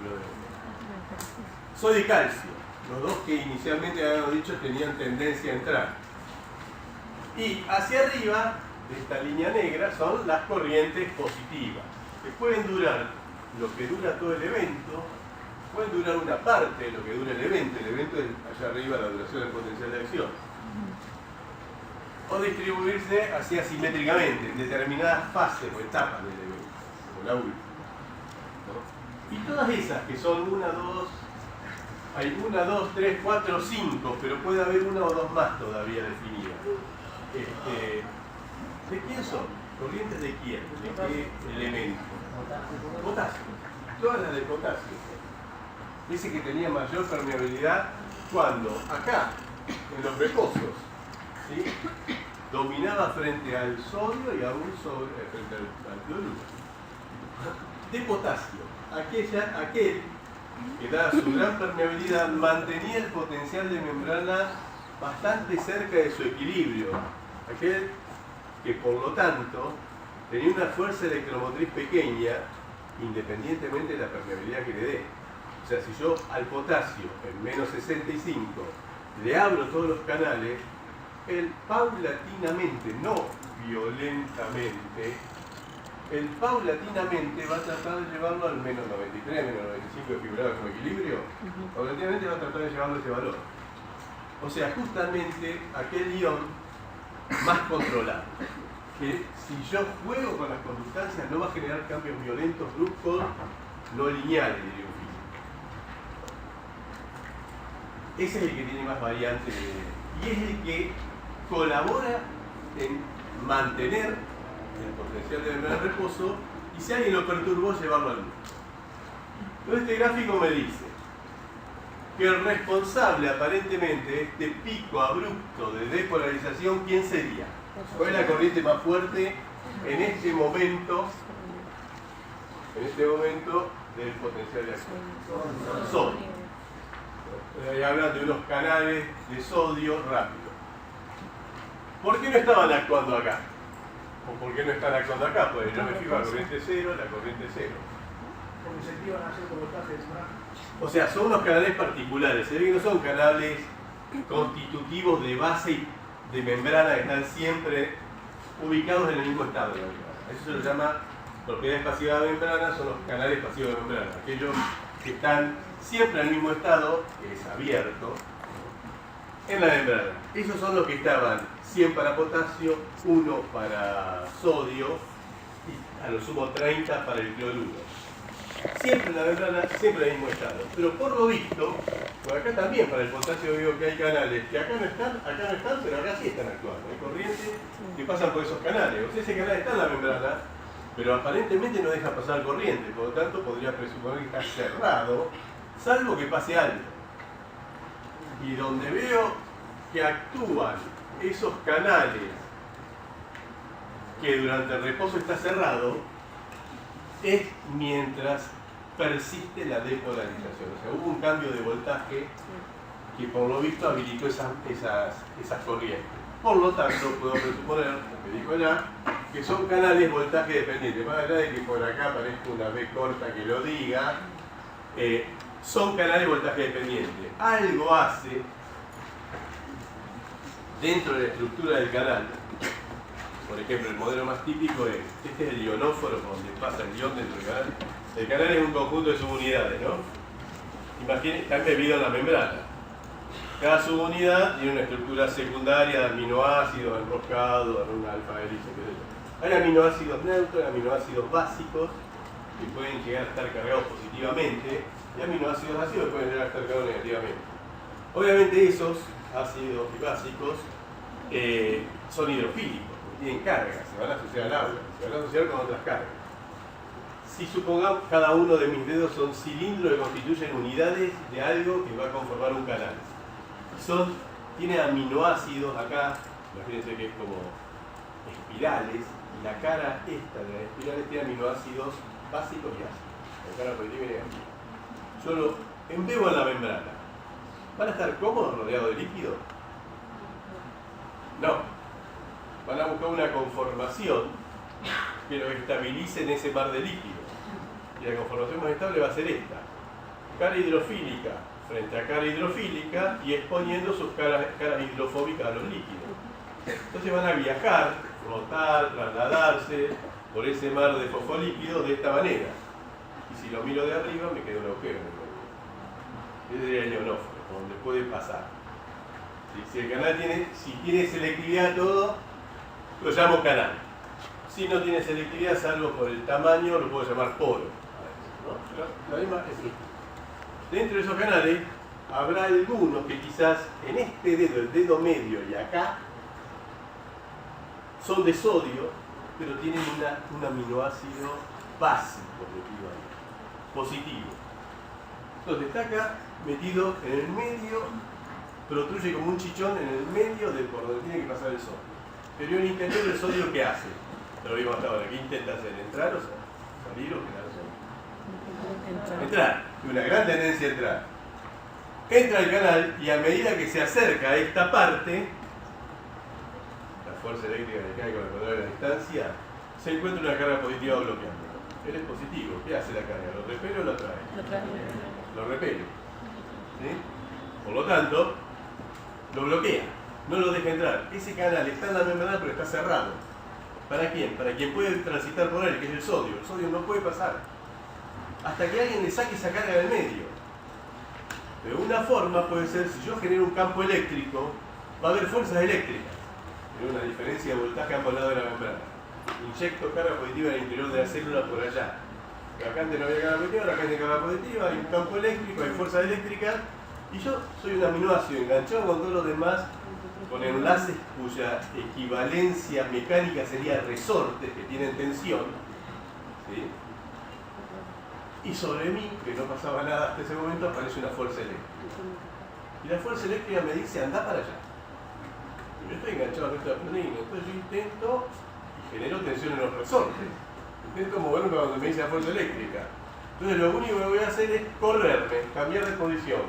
de... Sodio y calcio. Los dos que inicialmente habíamos dicho tenían tendencia a entrar. Y hacia arriba de esta línea negra son las corrientes positivas, que pueden durar lo que dura todo el evento, pueden durar una parte de lo que dura el evento es allá arriba la duración del potencial de acción, o distribuirse así asimétricamente en determinadas fases o etapas del evento, como la última, ¿no? Y todas esas que son 1, 2, hay 1, 2, 3, 4, 5, pero puede haber una o dos más todavía definidas. ¿De quién son? ¿Corrientes de quién? ¿De qué elemento? Potasio. Todas las de potasio. Dice que tenía mayor permeabilidad cuando acá, en los reposos, ¿sí? Dominaba frente al sodio y aún frente al cloruro. De potasio, aquel que dada su gran permeabilidad mantenía el potencial de membrana bastante cerca de su equilibrio. Aquel que por lo tanto tenía una fuerza electromotriz pequeña independientemente de la permeabilidad que le dé. O sea, si yo al potasio en menos 65 le abro todos los canales, él paulatinamente, no violentamente, él paulatinamente va a tratar de llevarlo al menos 93, menos 95 de fibrado como equilibrio, paulatinamente va a tratar de llevarlo a ese valor. O sea, justamente aquel ion más controlado, que si yo juego con las conductancias no va a generar cambios violentos, bruscos, no lineales, diría un físico. Ese es el que tiene más variantes y es el que colabora en mantener el potencial de membrana de reposo y si alguien lo perturbó, llevarlo al mundo. Entonces este gráfico me dice que el responsable aparentemente de este pico abrupto de depolarización, ¿quién sería? ¿Cuál es la corriente más fuerte en este momento del potencial de acción? Sodio. Ahí hablan de unos canales de sodio rápido. ¿Por qué no estaban actuando acá? ¿O por qué no están actuando acá? Pues yo me fijo a la corriente cero, Porque se iban a hacer como está central. O sea, son unos canales particulares, se ve que no son canales constitutivos de base y de membrana que están siempre ubicados en el mismo estado de la membrana. Eso se lo llama propiedades pasivas de membrana, son los canales pasivos de membrana, aquellos que están siempre en el mismo estado, que es abierto, en la membrana. Esos son los que estaban 100 para potasio, 1 para sodio y a lo sumo 30 para el cloruro. siempre en la membrana, siempre en el mismo estado. Pero por lo visto, por acá también para el potasio veo que hay canales que acá no están, pero acá sí están actuando. Hay corrientes que pasan por esos canales. O sea, ese canal está en la membrana, pero aparentemente no deja pasar corriente, por lo tanto podría presuponer que está cerrado, salvo que pase algo. Y donde veo que actúan esos canales que durante el reposo está cerrado, es mientras persiste la depolarización. O sea, hubo un cambio de voltaje que por lo visto habilitó esas corrientes. Por lo tanto, puedo presuponer, lo que dijo ya, que son canales voltaje dependientes. Más allá de que por acá aparezca una B corta que lo diga, son canales voltaje dependientes. Algo hace dentro de la estructura del canal. Por ejemplo, el modelo más típico es, este es el ionóforo, donde pasa el ion dentro del canal. El canal es un conjunto de subunidades, ¿no? Imaginen, está embebido en la membrana. Cada subunidad tiene una estructura secundaria de aminoácidos enroscados en una alfa hélice, qué sé yo. Hay aminoácidos neutros, hay aminoácidos básicos que pueden llegar a estar cargados positivamente y aminoácidos ácidos que pueden llegar a estar cargados negativamente. Obviamente esos ácidos y básicos son hidrofílicos, tienen cargas, se van a asociar al agua, se van a asociar con otras cargas. Si supongamos cada uno de mis dedos son cilindros que constituyen unidades de algo que va a conformar un canal. Tiene aminoácidos acá, imagínense que es como espirales, y la cara esta de las espirales tiene aminoácidos básicos y ácidos, la cara positiva y negativa. Yo lo embebo en la membrana. ¿Van a estar cómodos rodeados de líquido? No. Van a buscar una conformación que los estabilice en ese mar de líquido. Y la conformación más estable va a ser esta. Cara hidrofílica frente a cara hidrofílica y exponiendo sus caras hidrofóbicas a los líquidos. Entonces van a viajar, flotar, trasladarse por ese mar de fosfolíquidos de esta manera. Y si lo miro de arriba me queda un agujero. Ese sería el ionóforo, donde puede pasar. Si el canal tiene selectividad todo, lo llamo canal. Si no tiene selectividad, salvo por el tamaño, lo puedo llamar poro. ¿No? La misma estructura. Dentro de esos canales habrá algunos que quizás en este dedo, el dedo medio y acá, son de sodio, pero tienen un aminoácido básico metido ahí, positivo. Entonces está acá metido en el medio, protruye como un chichón en el medio de por donde tiene que pasar el sodio. Pero en el interior del sodio, ¿qué hace? Lo vimos hasta ahora. ¿Qué intenta hacer? ¿Entrar o salir o quedar solo? Entrar. Tiene una gran tendencia a entrar. Entra al canal y a medida que se acerca a esta parte, la fuerza eléctrica que cae con el control de la distancia, se encuentra una carga positiva bloqueando. Él es positivo. ¿Qué hace la carga? ¿Lo repele o lo atrae? Lo repele. ¿Sí? Por lo tanto, lo bloquea. No lo deja entrar. Ese canal está en la membrana pero está cerrado. ¿Para quién? Para quien puede transitar por él, que es el sodio. El sodio no puede pasar. Hasta que alguien le saque esa carga del medio. De una forma puede ser, si yo genero un campo eléctrico, va a haber fuerzas eléctricas. Hay una diferencia de voltaje a ambos lados de la membrana. Inyecto carga positiva en el interior de la célula por allá. Acá antes no había carga positiva, ahora acá hay carga positiva, hay un campo eléctrico, hay fuerzas eléctricas. Y yo soy un aminoácido enganchado con todos los demás, con enlaces cuya equivalencia mecánica sería resortes que tienen tensión, ¿sí? Y sobre mí, que no pasaba nada hasta ese momento, aparece una fuerza eléctrica. Y la fuerza eléctrica me dice, anda para allá. Y yo estoy enganchado al resto de la proteína, entonces yo intento y genero tensión en los resortes. Intento moverme cuando me dice la fuerza eléctrica. Entonces lo único que voy a hacer es correrme, cambiar de posición,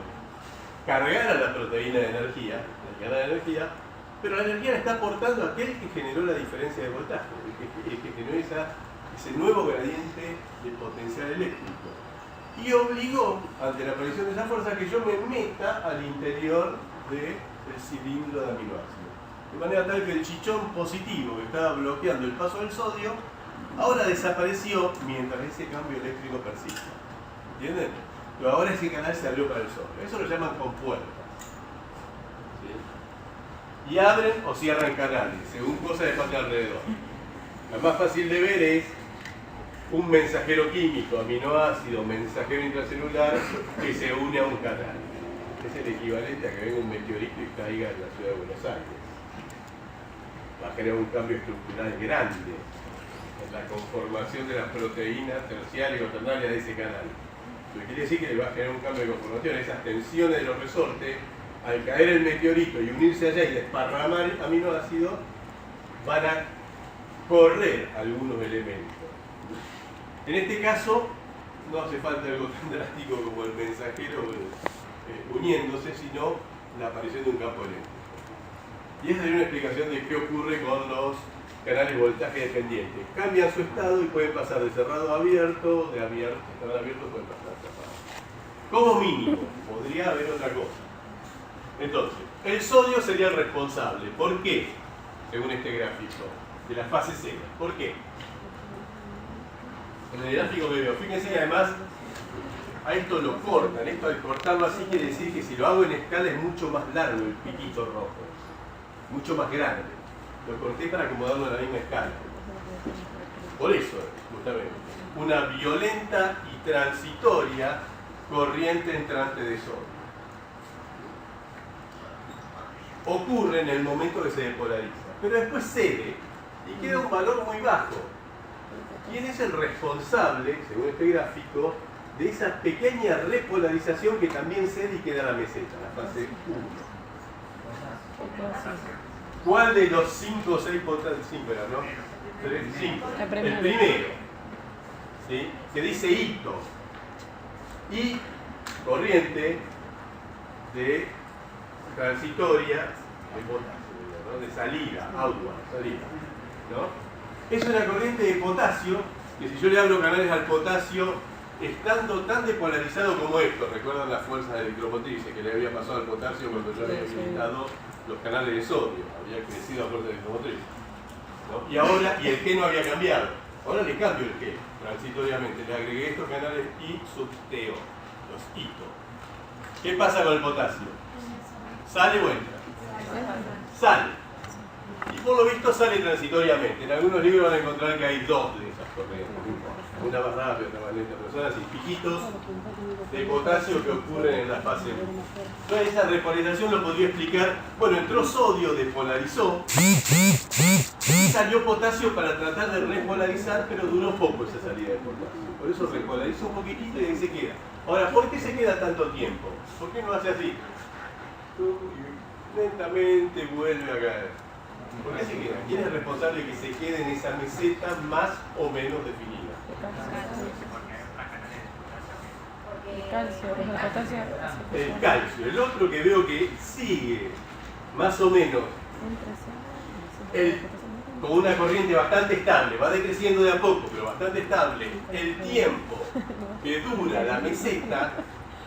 cargar a la proteína de energía, el canal de energía, pero la energía la está aportando aquel que generó la diferencia de voltaje, el que generó ese nuevo gradiente de potencial eléctrico. Y obligó, ante la aparición de esa fuerza, que yo me meta al interior del cilindro de aminoácidos. De manera tal que el chichón positivo que estaba bloqueando el paso del sodio, ahora desapareció mientras ese cambio eléctrico persiste. ¿Entienden? Pero ahora ese canal se abrió para el sodio. Eso lo llaman compuertas. ¿Sí? Y abren o cierran canales, según cosas que pasan alrededor. La más fácil de ver es un mensajero químico, aminoácido, mensajero intracelular, que se une a un canal. Es el equivalente a que venga un meteorito y caiga en la ciudad de Buenos Aires. Va a generar un cambio estructural grande en la conformación de las proteínas terciarias o ternarias de ese canal. Lo que quiere decir que le va a generar un cambio de conformación. Esas tensiones de los resortes, al caer el meteorito y unirse allá y desparramar aminoácidos, van a correr algunos elementos. En este caso, no hace falta algo tan drástico como el mensajero uniéndose, sino la aparición de un campo eléctrico. Y esa es una explicación de qué ocurre con los canales de voltaje dependientes. Cambian su estado y pueden pasar de cerrado a abierto, de abierto, cerrado a abierto pueden pasar a cerrado. Como mínimo, podría haber otra cosa. Entonces, el sodio sería el responsable. ¿Por qué? Según este gráfico, de la fase seca. ¿Por qué? En el gráfico que veo, fíjense que además a esto lo cortan. Esto al cortarlo así quiere decir que si lo hago en escala es mucho más largo el piquito rojo. Mucho más grande. Lo corté para acomodarlo en la misma escala. Por eso, justamente, una violenta y transitoria corriente entrante de sodio. Ocurre en el momento que se depolariza, pero después cede y queda un valor muy bajo. ¿Quién es el responsable, según este gráfico, de esa pequeña repolarización que también cede y queda la meseta, la fase 1? ¿Cuál de los 5 o 6 potasio? 5 era, ¿no? 5. El primero, ¿sí? Que dice hito. Y corriente de transitoria de potasio, ¿no? De salida, outward, salida, ¿no? Es una corriente de potasio que si yo le abro canales al potasio, estando tan depolarizado como esto, recuerdan las fuerzas electromotrices que le había pasado al potasio cuando yo había habilitado los canales de sodio, había crecido a fuerza electromotriz, ¿no? Y ahora, y el G no había cambiado, ahora le cambio el G transitoriamente, le agregué estos canales I sub TO, los hito. ¿Qué pasa con el potasio? ¿Sale o entra? Sale. Y por lo visto sale transitoriamente. En algunos libros van a encontrar que hay dos de esas corrientes. Una más rápida, otra más lenta, pero son así, piquitos de potasio que ocurren en la fase 1. Entonces esa repolarización lo podría explicar, bueno, entró sodio, despolarizó, y salió potasio para tratar de repolarizar, pero duró poco esa salida de potasio. Por eso repolarizó un poquitito y ahí se queda. Ahora, ¿por qué se queda tanto tiempo? ¿Por qué no hace así? Lentamente vuelve a caer. ¿Por qué se queda? ¿Quién es el responsable de que se quede en esa meseta más o menos definida? El calcio, el potasio. El calcio. El otro que veo que sigue más o menos con una corriente bastante estable, va decreciendo de a poco, pero bastante estable, el tiempo que dura la meseta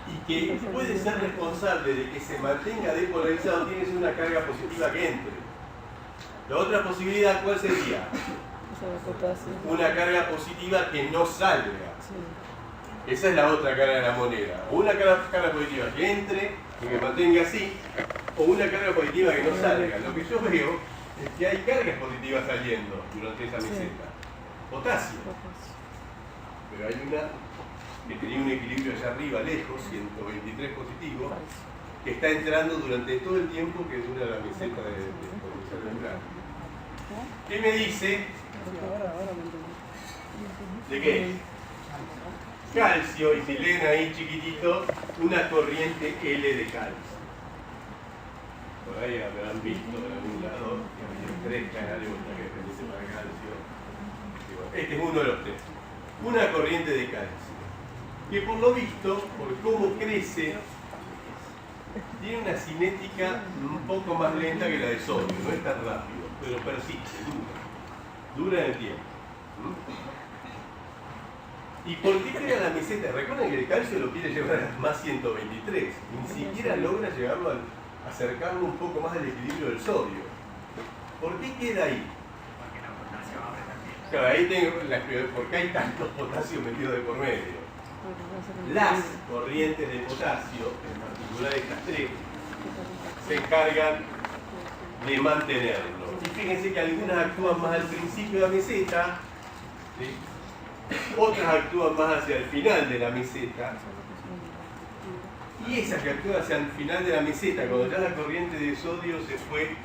y que puede ser responsable de que se mantenga depolarizado, tiene que ser una carga positiva que entre. La otra posibilidad, ¿cuál sería? Una carga positiva que no salga. Esa es la otra cara de la moneda. O una carga positiva que entre y que mantenga así, o una carga positiva que no salga. Lo que yo veo es que hay cargas positivas saliendo durante esa meseta. Potasio. Pero hay una que tenía un equilibrio allá arriba, lejos, 123 positivo, que está entrando durante todo el tiempo que dura la meseta de potencial neutral. ¿Qué me dice? ¿De qué? Calcio y silena ahí chiquitito, una corriente L de calcio. Por ahí habrán visto en algún lado que había 3 canales de voltaje dependiente para calcio. Este es uno de los 3. Una corriente de calcio, que por lo visto, por cómo crece, tiene una cinética un poco más lenta que la de sodio, no es tan rápido, pero persiste, dura en el tiempo. ¿Y por qué crea la meseta? Recuerden que el calcio lo quiere llevar a más 123, ni siquiera logra llevarlo acercarlo un poco más al equilibrio del sodio. ¿Por qué queda ahí? Claro, ahí tengo la explicación, ¿por qué hay tantos potasios metidos de por medio? Las corrientes de potasio, en particular estas 3, se encargan de mantenerlo. Y fíjense que algunas actúan más al principio de la meseta, ¿sí? otras actúan más hacia el final de la meseta, y esas que actúan hacia el final de la meseta, cuando ya la corriente de sodio se fue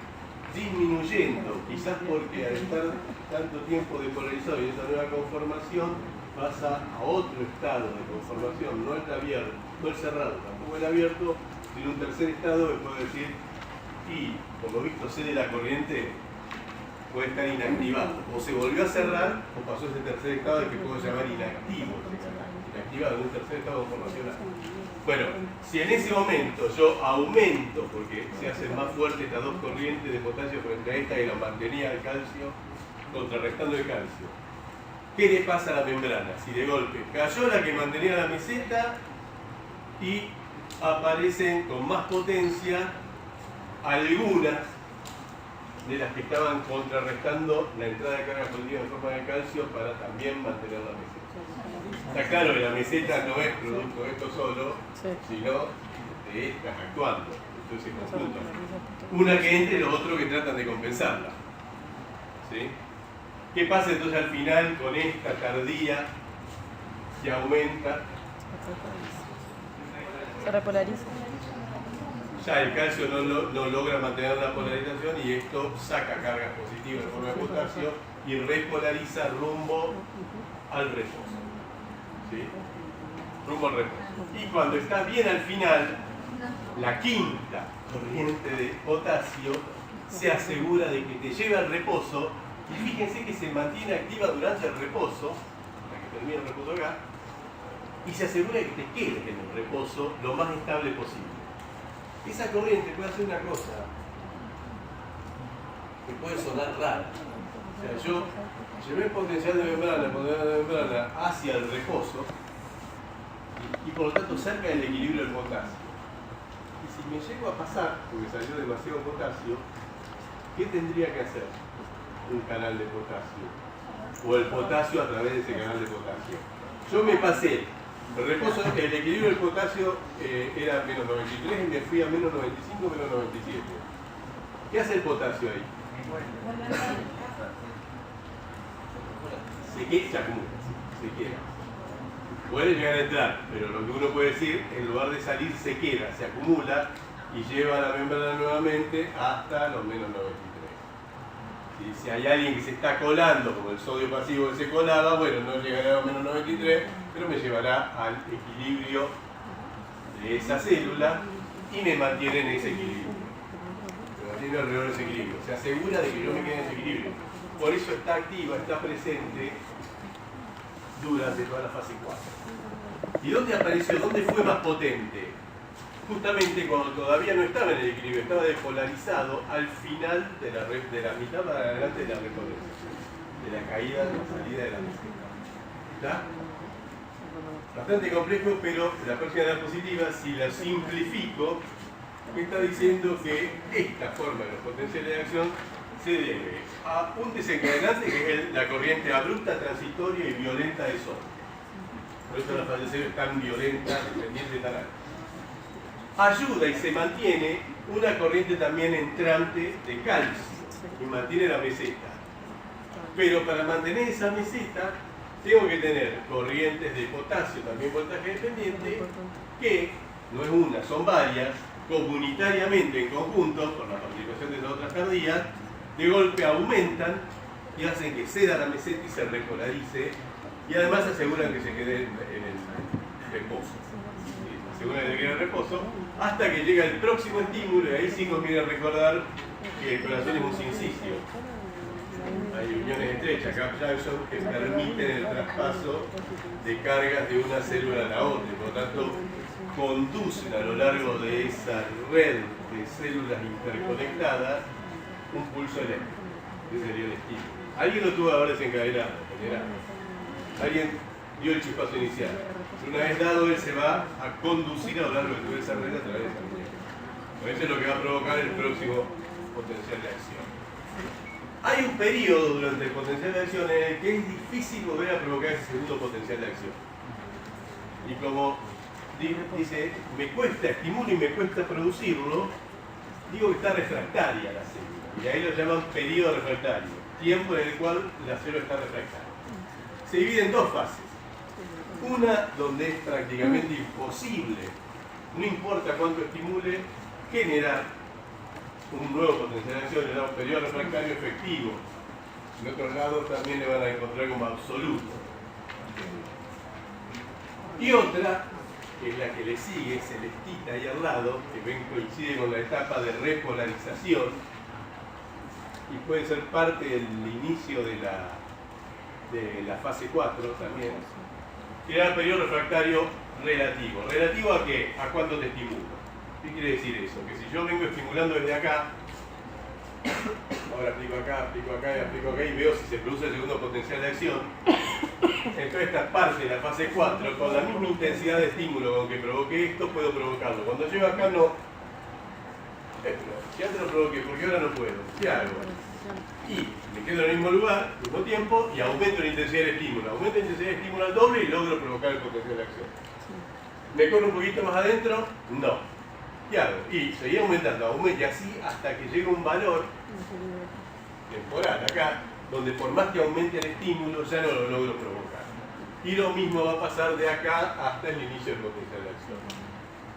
disminuyendo, quizás porque al estar tanto tiempo depolarizado y esa nueva conformación pasa a otro estado de conformación, no el abierto, no el cerrado, tampoco el abierto, sino un tercer estado que puedo decir, y por lo visto cede la corriente, puede estar inactivado, o se volvió a cerrar o pasó a ese tercer estado que puedo llamar inactivo, inactivado en un tercer estado conformacional. Bueno, si en ese momento yo aumento, porque se hacen más fuertes estas dos corrientes de potasio frente a esta que la mantenía el calcio, contrarrestando el calcio, ¿qué le pasa a la membrana? Si de golpe cayó la que mantenía la meseta y aparecen con más potencia algunas de las que estaban contrarrestando la entrada de carga positiva en forma de calcio para también mantener la meseta. Está claro que la meseta no es producto de esto solo, sino de estas actuando. Entonces se conjuntan. Una que entre y los otros que tratan de compensarla. ¿Sí? ¿Qué pasa entonces al final con esta tardía que aumenta? Se repolariza. Ya el calcio no logra mantener la polarización y esto saca cargas positivas en forma de potasio y repolariza rumbo al reposo. ¿Sí? Rumbo al reposo. Y cuando está bien al final, la quinta corriente de potasio se asegura de que te lleve al reposo y fíjense que se mantiene activa durante el reposo, hasta que termine el reposo acá, y se asegura de que te quedes en el reposo lo más estable posible. Esa corriente puede hacer una cosa que puede sonar rara. O sea, yo llevé el potencial de membrana hacia el reposo y por lo tanto cerca del equilibrio del potasio. Y si me llego a pasar, porque salió demasiado potasio, ¿qué tendría que hacer un canal de potasio? O el potasio a través de ese canal de potasio. Yo me pasé. El reposo, el equilibrio del potasio era menos 93 y me fui a menos 95, menos 97. ¿Qué hace el potasio ahí? Se acumula, se queda. Puede llegar a entrar, pero lo que uno puede decir, en lugar de salir, se queda, se acumula y lleva a la membrana nuevamente hasta los menos 93. Si hay alguien que se está colando, como el sodio pasivo que se colaba, bueno, no llegará a los menos 93, pero me llevará al equilibrio de esa célula y me mantiene en ese equilibrio. Me mantiene alrededor de ese equilibrio. Se asegura de que yo me quede en ese equilibrio. Por eso está activa, está presente durante toda la fase 4. ¿Y dónde apareció? ¿Dónde fue más potente? Justamente cuando todavía no estaba en el equilibrio, estaba despolarizado al final de la mitad para adelante de la repolarización, de la caída, de la salida de la meseta. ¿Está? Bastante complejo, pero la próxima diapositiva, si la simplifico, me está diciendo que esta forma de los potenciales de acción se debe a un desencadenante que es la corriente abrupta, transitoria y violenta de sodio. Por eso la fase 0 es tan violenta, dependiente, tan alta. Ayuda y se mantiene una corriente también entrante de calcio y mantiene la meseta. Pero para mantener esa meseta tengo que tener corrientes de potasio, también voltaje dependiente, que no es una, son varias, comunitariamente en conjunto, con la participación de las otras tardías, de golpe aumentan y hacen que ceda la meseta y se repolarice, y además aseguran que se quede en el reposo. Aseguran que se quede en el reposo, hasta que llega el próximo estímulo, y ahí sí conviene recordar que el corazón es un sincicio. Hay uniones estrechas, gap junction, que permiten el traspaso de cargas de una célula a la otra, y por lo tanto conducen a lo largo de esa red de células interconectadas un pulso eléctrico. Ese sería el estímulo. Alguien lo tuvo ahora desencadenado, en general. Alguien dio el chispazo inicial. Una vez dado, él se va a conducir a lo largo de toda esa red a través de esa unidad. Eso es lo que va a provocar el próximo potencial de acción. Hay un periodo durante el potencial de acción en el que es difícil volver a provocar ese segundo potencial de acción. Y como dice, me cuesta estimulo y me cuesta producirlo, digo que está refractaria la célula. Y ahí lo llaman periodo refractario, tiempo en el cual la célula está refractaria. se divide en dos fases. Una donde es prácticamente imposible, no importa cuánto estimule, generar un nuevo potencial de acción, le da un periodo refractario efectivo. En otros lados también le van a encontrar como absoluto. Y otra, que es la que le sigue, celestita ahí al lado, que ven coincide con la etapa de repolarización y puede ser parte del inicio de la fase 4 también, que era el periodo refractario relativo. ¿Relativo a qué? ¿A cuánto te estimulo? ¿Qué quiere decir eso? Que si yo vengo estimulando desde acá, ahora aplico acá y aplico acá y veo si se produce el segundo potencial de acción, entonces esta parte de la fase 4, con la misma intensidad de estímulo con que provoqué esto, puedo provocarlo. Cuando llego acá no... ya te lo provoqué, porque ahora no puedo. ¿Qué hago? Y me quedo en el mismo lugar, al mismo tiempo, y aumento la intensidad del estímulo. Aumento la intensidad del estímulo al doble y logro provocar el potencial de acción. ¿Me corro un poquito más adentro? No. ¿Qué hago? Y seguir aumentando, y así hasta que llegue un valor temporal acá, donde por más que aumente el estímulo ya no lo logro provocar. Y lo mismo va a pasar de acá hasta el inicio del potencial de acción.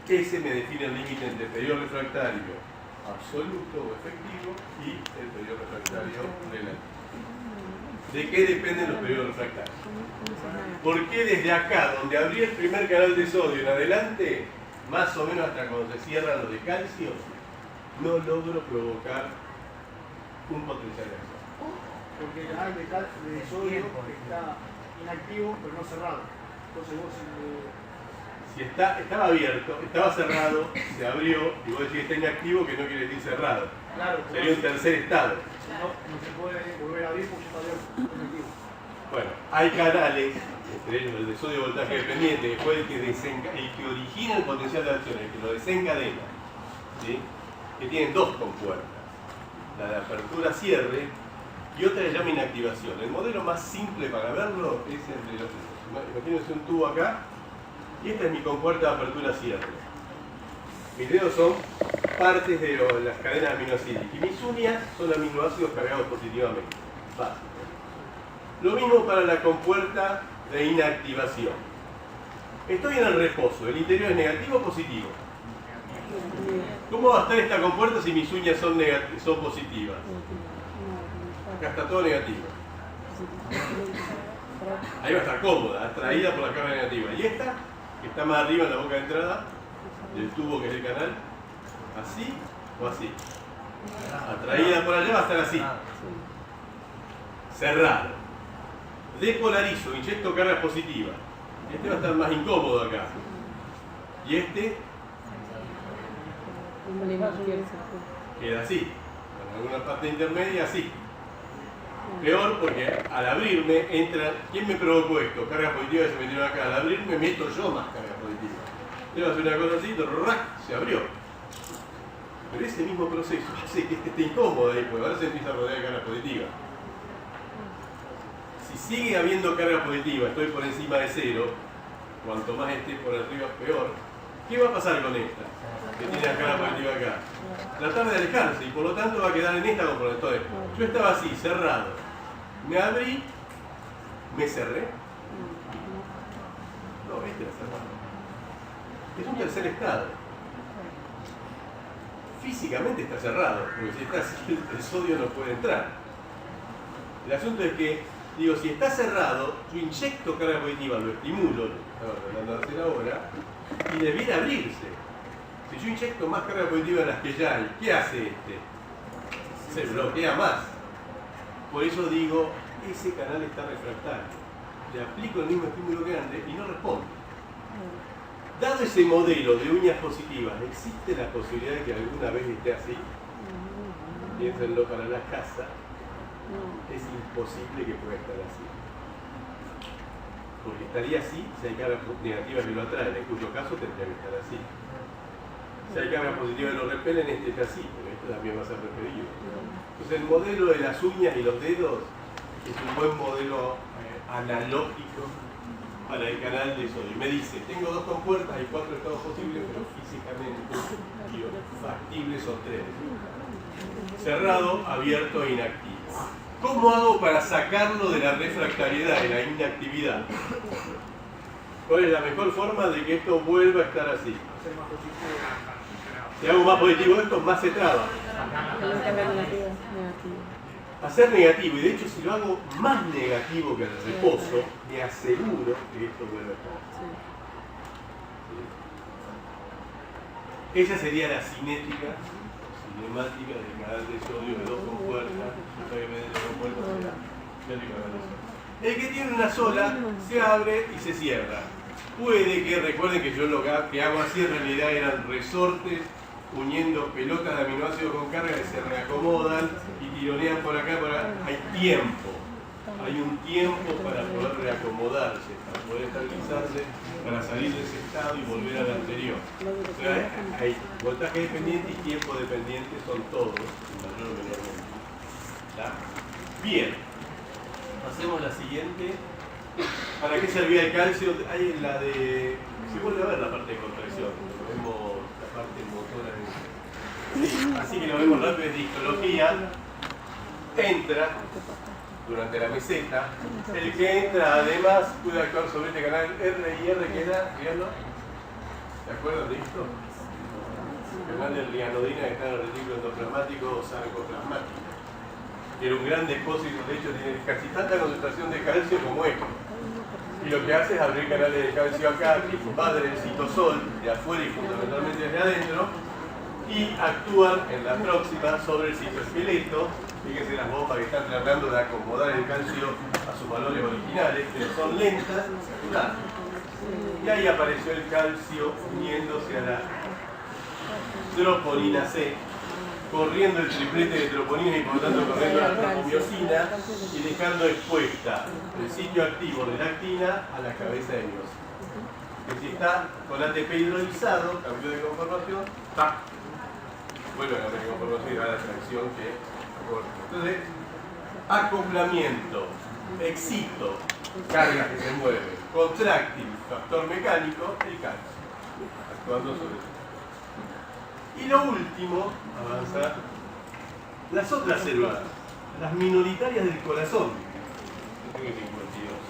Ese me define el límite entre el periodo refractario absoluto o efectivo y el periodo refractario relativo. ¿De qué dependen los periodos refractarios? ¿Por qué desde acá, donde abrí el primer canal de sodio en adelante, más o menos hasta cuando se cierran los de calcio, no logro provocar un potencial de acción? Porque el canal de sodio está inactivo pero no cerrado. Entonces vos si estaba abierto, estaba cerrado, se abrió, y vos decís que está inactivo, que no quiere decir cerrado. claro, Sería un tercer estado. no se puede volver a abrir porque ya está abierto. Inactivo. Bueno, hay canales, entre ellos el de sodio voltaje dependiente, que fue el que origina el potencial de acción, el que lo desencadena, ¿sí? Que tienen dos compuertas, la de apertura-cierre y otra le llama inactivación. El modelo más simple para verlo es el de los dedos. Imagínense un tubo acá, y esta es mi compuerta de apertura-cierre. Mis dedos son partes de las cadenas aminoácidas y mis uñas son aminoácidos cargados positivamente. Básico. Lo mismo para la compuerta de inactivación. Estoy en el reposo, ¿el interior es negativo o positivo? ¿Cómo va a estar esta compuerta si mis uñas son positivas? Acá está todo negativo. Ahí va a estar cómoda, atraída por la carga negativa. Y esta, que está más arriba en la boca de entrada del tubo que es el canal, así o así. Atraída por allá va a estar así. Cerrado. Depolarizo, inyecto carga positiva. Este va a estar más incómodo acá. Y este queda así. Con alguna parte intermedia así. Peor porque al abrirme entra... ¿Quién me provocó esto? Carga positiva que se metió acá. Al abrirme meto yo más carga positiva. Debo hacer una cosa así, se abrió. Pero ese mismo proceso hace que este esté incómodo ahí, porque ahora se empieza a rodear de carga positiva. Si sigue habiendo carga positiva, estoy por encima de cero, cuanto más esté por arriba peor, ¿qué va a pasar con esta? Que tiene la carga positiva acá. Tratar de alejarse y por lo tanto va a quedar en esta componente. Entonces, yo estaba así, cerrado. Me abrí, me cerré. No, este era cerrado. Es un tercer estado. Físicamente está cerrado, porque si está así, el sodio no puede entrar. El asunto es que, digo, si está cerrado, yo inyecto carga positiva, lo estimulo, lo que estaba tratando de hacer ahora, y debiera abrirse. Si yo inyecto más carga positiva de las que ya hay, ¿qué hace este? Se bloquea más. Por eso digo, ese canal está refractario. Le aplico el mismo estímulo que antes y no responde. Dado ese modelo de uñas positivas, ¿existe la posibilidad de que alguna vez esté así? Piénsenlo para la casa. Es imposible que pueda estar así. Porque estaría así si hay cargas negativas que lo atraen, en cuyo caso tendría que estar así. Si hay cargas positivas que lo repelen, este está así, pero esto también va a ser preferido. Entonces el modelo de las uñas y los dedos es un buen modelo analógico para el canal de sodio. Me dice, tengo dos compuertas, hay 4 estados posibles, pero físicamente factibles son 3. Cerrado, abierto e inactivo. ¿Cómo hago para sacarlo de la refractariedad, de la inactividad? ¿Cuál es la mejor forma de que esto vuelva a estar así? Si hago más positivo esto, más se traba. Hacer negativo, y de hecho si lo hago más negativo que el reposo, me aseguro que esto vuelva a estar. Esa sería la cinética, cinemática del canal de sodio de 2 compuertas, el que tiene una sola se abre y se cierra. Puede que, recuerden que yo lo que hago así en realidad eran resortes uniendo pelotas de aminoácidos con carga que se reacomodan y tironean por acá, hay tiempo. Hay un tiempo para poder reacomodarse, para poder estabilizarse, para salir de ese estado y volver al anterior. O sea, hay voltaje dependiente y tiempo dependiente, son todos, en mayor o menor medida. ¿Está? Bien, pasemos a la siguiente. ¿Para qué servía el calcio? Hay en la de... Se vuelve a ver la parte de contracción, vemos la parte motora. Sí, así que lo vemos rápido, es histología. Entra durante la meseta. El que entra además puede actuar sobre este canal R y R, que era, díganlo. ¿Se acuerdan de esto? El canal de rianodina que está en el retículo endoplasmático o sarcoplasmático. Era un gran depósito, de hecho tiene casi tanta concentración de calcio como esto. Y lo que hace es abrir canales de calcio acá, que invaden el citosol de afuera y fundamentalmente desde adentro, y actúan en la próxima sobre el citoesqueleto. Fíjense las bombas que están tratando de acomodar el calcio a sus valores originales, pero son lentas y naturales. Y ahí apareció el calcio uniéndose a la troponina C, corriendo el triplete de troponina y por lo tanto corriendo la tropomiosina y dejando expuesta el sitio activo de la actina a la cabeza de miosina. Que si está con ATP hidrolizado, cambio de conformación, vuelve a cambiar de conformación y va a la tracción que acorta. Entonces, acoplamiento, excito, cargas que se mueven, contráctil, factor mecánico, el calcio, actuando sobre eso. Y lo último, avanza, las otras células, las minoritarias del corazón.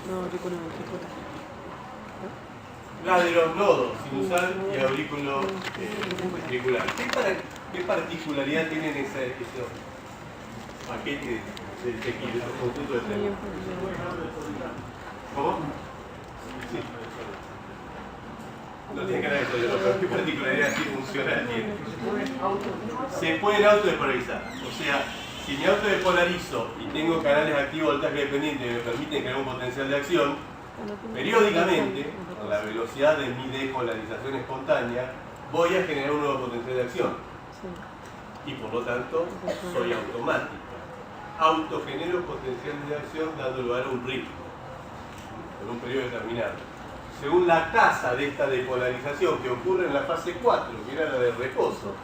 No, reconozco. La de los nodos, sinusal y aurículo ventricular. ¿Qué particularidad tienen esos paquetes de tejido, esos conjuntos de células? ¿Cómo? Sí. No tiene que ver con eso, pero ¿qué particularidad así funcional tiene? Se pueden autodepolarizar. O sea, si me autodepolarizo y tengo canales activos de voltaje dependiente que me permiten crear un potencial de acción, periódicamente, con la velocidad de mi depolarización espontánea, voy a generar un nuevo potencial de acción. Y por lo tanto, soy automático. Autogenero potencial de acción dando lugar a un ritmo, en un periodo determinado. Según la tasa de esta depolarización que ocurre en la fase 4, que era la de reposo,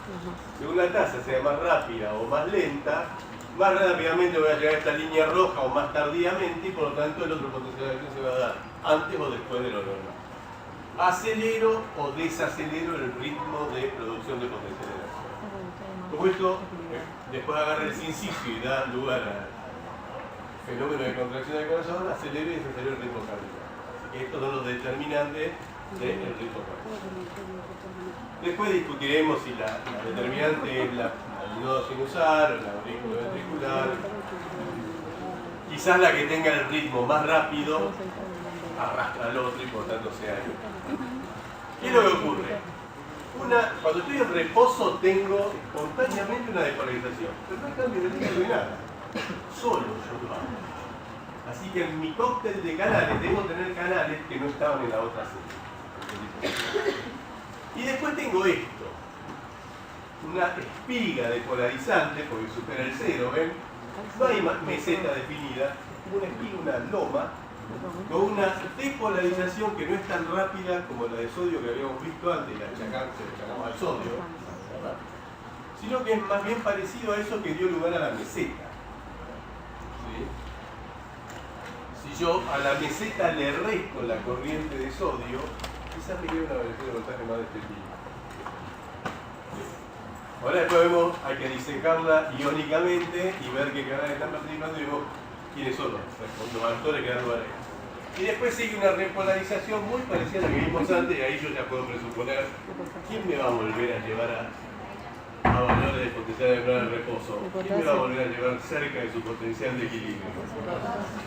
según la tasa sea más rápida o más lenta, más rápidamente voy a llegar a esta línea roja o más tardíamente y por lo tanto el otro potencial de acción se va a dar antes o después de lo normal. Acelero o desacelero el ritmo de producción de potencial de acción. Como esto después agarra el sinsitio y da lugar al fenómeno de contracción del corazón, acelero y desacelero el ritmo cardíaco. Estos son los determinantes del ritmo cardíaco. Después discutiremos si la determinante es el nodo sinusal o el aurículo ventricular. Quizás la que tenga el ritmo más rápido arrastra al otro y por tanto sea yo. ¿Qué es lo que ocurre? Cuando estoy en reposo tengo espontáneamente una depolarización, pero no hay cambio de líquido ni nada. Solo yo lo hago. Así que en mi cóctel de canales debo tener canales que no estaban en la otra serie. Y después tengo esto, una espiga depolarizante, porque supera el cero, ¿ven? No hay meseta definida, una espiga, una loma, con una depolarización que no es tan rápida como la de sodio que habíamos visto antes, la se le llamaba al sodio, sino que es más bien parecido a eso que dio lugar a la meseta. ¿Sí? Si yo a la meseta le resto la corriente de sodio, quizás me quede una variación de voltaje más de este tipo. Ahora después vemos, hay que disecarla iónicamente y ver qué canales están participando y vemos quiénes son los actores que dan lugar a esto. Y después sigue una repolarización muy parecida a la que vimos antes, y ahí yo ya puedo presuponer quién me va a volver a llevar a valores de potencial de membrana de reposo, quién me va a volver a llevar cerca de su potencial de equilibrio.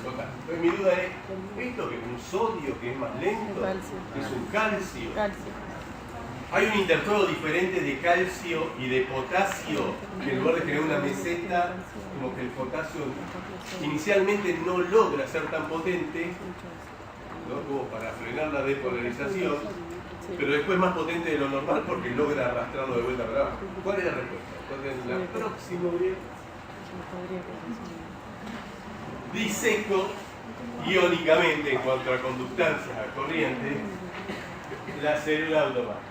Entonces mi duda es, ¿esto que es un sodio que es más lento? ¿Es un calcio? Hay un interflujo diferente de calcio y de potasio, que en lugar de tener una meseta, como que el potasio inicialmente no logra ser tan potente, ¿no? Como para frenar la depolarización, pero después más potente de lo normal porque logra arrastrarlo de vuelta para abajo. ¿Cuál es la respuesta? Entonces, la próxima diseco iónicamente en cuanto a conductancias a corriente la célula automática.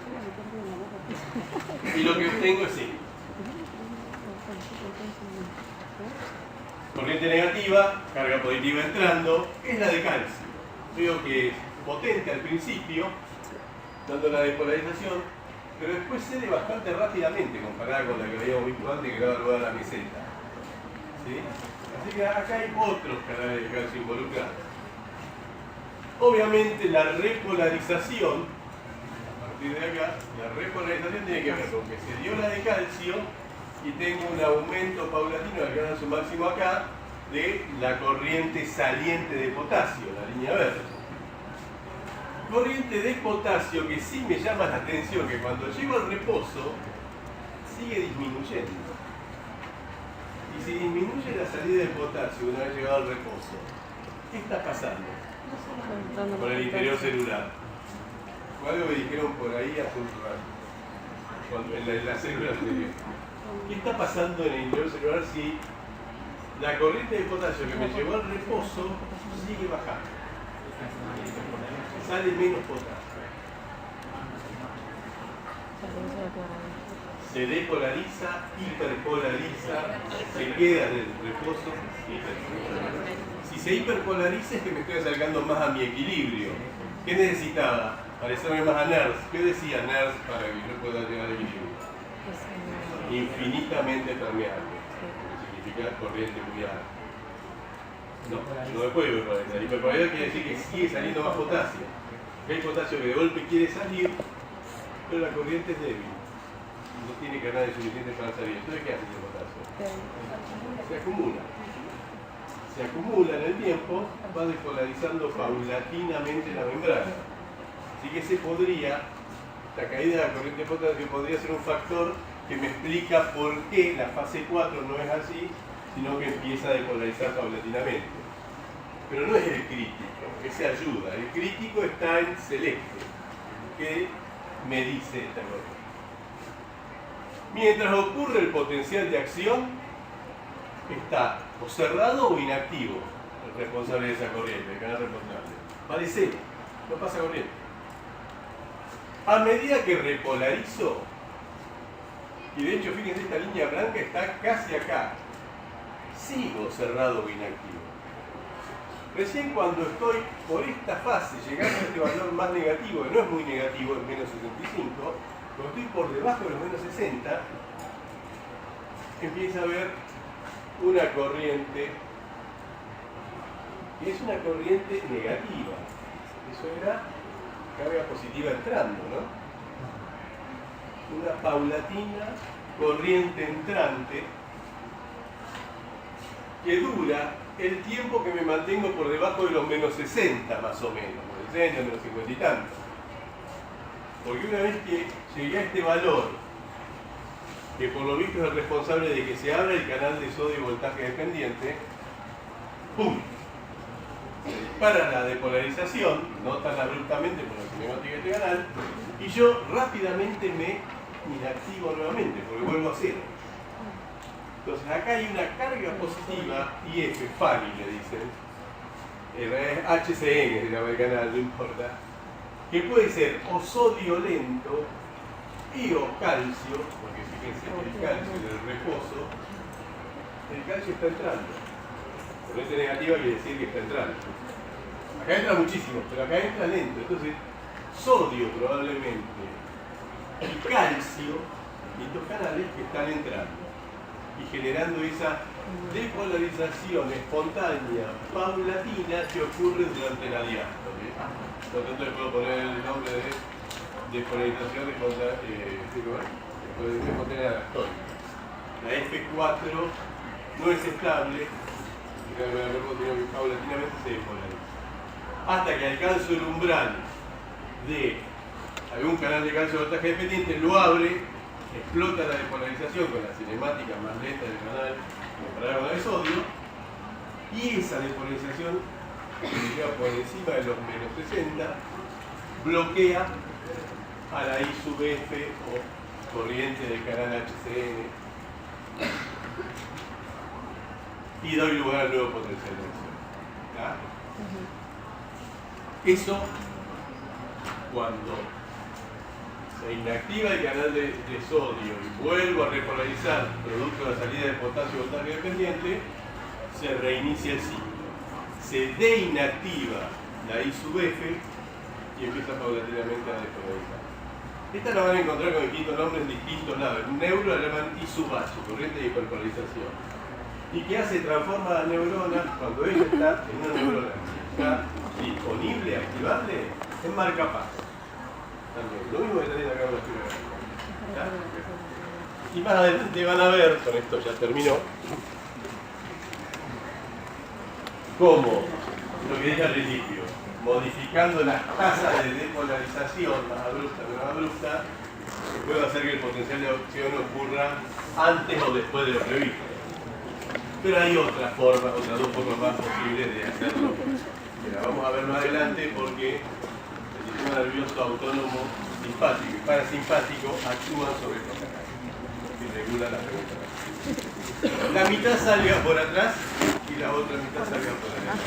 Y lo que obtengo es esto. Corriente negativa, carga positiva entrando, es la de calcio. Veo que es potente al principio, dando la depolarización, pero después cede bastante rápidamente comparada con la que habíamos visto antes, que daba lugar a la meseta. ¿Sí? Así que acá hay otros canales de calcio involucrados. Obviamente la repolarización, a partir de acá, la repolarización tiene que ver con que se dio la de calcio y tengo un aumento paulatino, que gana su máximo acá, de la corriente saliente de potasio, la línea verde. Corriente de potasio que sí me llama la atención, que cuando llego al reposo sigue disminuyendo. Y si disminuye la salida de potasio una vez llegado al reposo, ¿qué está pasando con el interior celular? Fue algo que dijeron por ahí hace un rato, en la célula anterior. ¿Qué está pasando en el interior celular si la corriente de potasio que me llevó al reposo sigue bajando? Sale menos potasio. Se depolariza, hiperpolariza, se queda en el reposo, hiperpolariza. Si se hiperpolariza es que me estoy acercando más a mi equilibrio. ¿Qué necesitaba? Parecerme más a NERS. ¿Qué decía NERS para que yo pueda llegar al equilibrio? Infinitamente permeable, que significa corriente muy alta. No me puede hiperpolarizar. Hiperpolaridad quiere decir que sigue saliendo más potasio. Hay potasio que de golpe quiere salir, pero la corriente es débil. No tiene canales suficientes para salir. Entonces, ¿qué hace ese potasio? Se acumula. Se acumula en el tiempo, va despolarizando paulatinamente la membrana. Así que la caída de la corriente de potasio podría ser un factor que me explica por qué la fase 4 no es así, sino que empieza a depolarizar paulatinamente. Pero no es el crítico, ese ayuda. El crítico está en celeste, que me dice esta cosa. Mientras ocurre el potencial de acción, está o cerrado o inactivo el responsable de esa corriente, el canal responsable. Va de cero, no pasa corriente. A medida que repolarizo, y de hecho fíjense, esta línea blanca está casi acá, sigo cerrado o inactivo. Recién cuando estoy por esta fase, llegando a este valor más negativo, que no es muy negativo, es menos 65, cuando estoy por debajo de los menos 60, empieza a haber una corriente, que es una corriente negativa. Eso era carga positiva entrando, ¿no? Una paulatina corriente entrante que dura el tiempo que me mantengo por debajo de los menos 60 más o menos, menos 60, menos 50 y tanto. Porque una vez que llegué a este valor, que por lo visto es el responsable de que se abra el canal de sodio y voltaje dependiente, ¡pum! Se dispara la depolarización, no tan abruptamente por la cinemática de este canal, y yo rápidamente me inactivo nuevamente, porque vuelvo a cero. Entonces acá hay una carga positiva, IF, FANI le dicen, HCN se llama el canal, no importa, que puede ser o sodio lento y o calcio, porque fíjense que el calcio del reposo, el calcio está entrando. Corriente negativa quiere decir que está entrando. Acá entra muchísimo, pero acá entra lento. Entonces, sodio probablemente y calcio distintos canales que están entrando y generando esa depolarización espontánea, paulatina, que ocurre durante la diástole. Por lo tanto, le puedo poner el nombre de depolarización espontánea diastólica. La F4 no es estable, paulatinamente se depolariza. Hasta que alcanzo el umbral de algún canal de calcio de voltaje dependiente, lo abre, explota la depolarización con la cinemática más lenta del canal comparada con la de sodio, y esa depolarización, que llega por encima de los menos 60, bloquea a la I sub F o corriente del canal HCN y doy lugar al nuevo potencial de acción. Eso, cuando se inactiva el canal de sodio y vuelvo a repolarizar producto de la salida de potasio voltaje dependiente, se reinicia el ciclo. Se deinactiva la I sub F y empieza paulatinamente a despolarizar. Esta la van a encontrar con distintos nombres en distintos lados. En neuro la llaman I sub H, corriente de hiperpolarización. ¿Y qué hace? Transforma la neurona, cuando ella está en una neurona que está disponible, activable, en marcapaz. También. Lo mismo que tenéis acá en la fibra. Y más adelante van a ver, con esto ya terminó, cómo, lo que dije al principio, modificando las tasas de depolarización más abrupta, menos abrupta, se puede hacer que el potencial de acción ocurra antes o después de lo previsto. Pero hay otras formas, otras dos formas más posibles de hacerlo. Mira, vamos a ver más adelante porque el sistema nervioso autónomo simpático y parasimpático actúan sobre los canales y regulan la pregunta. La mitad salga por atrás y la otra mitad salga por adelante.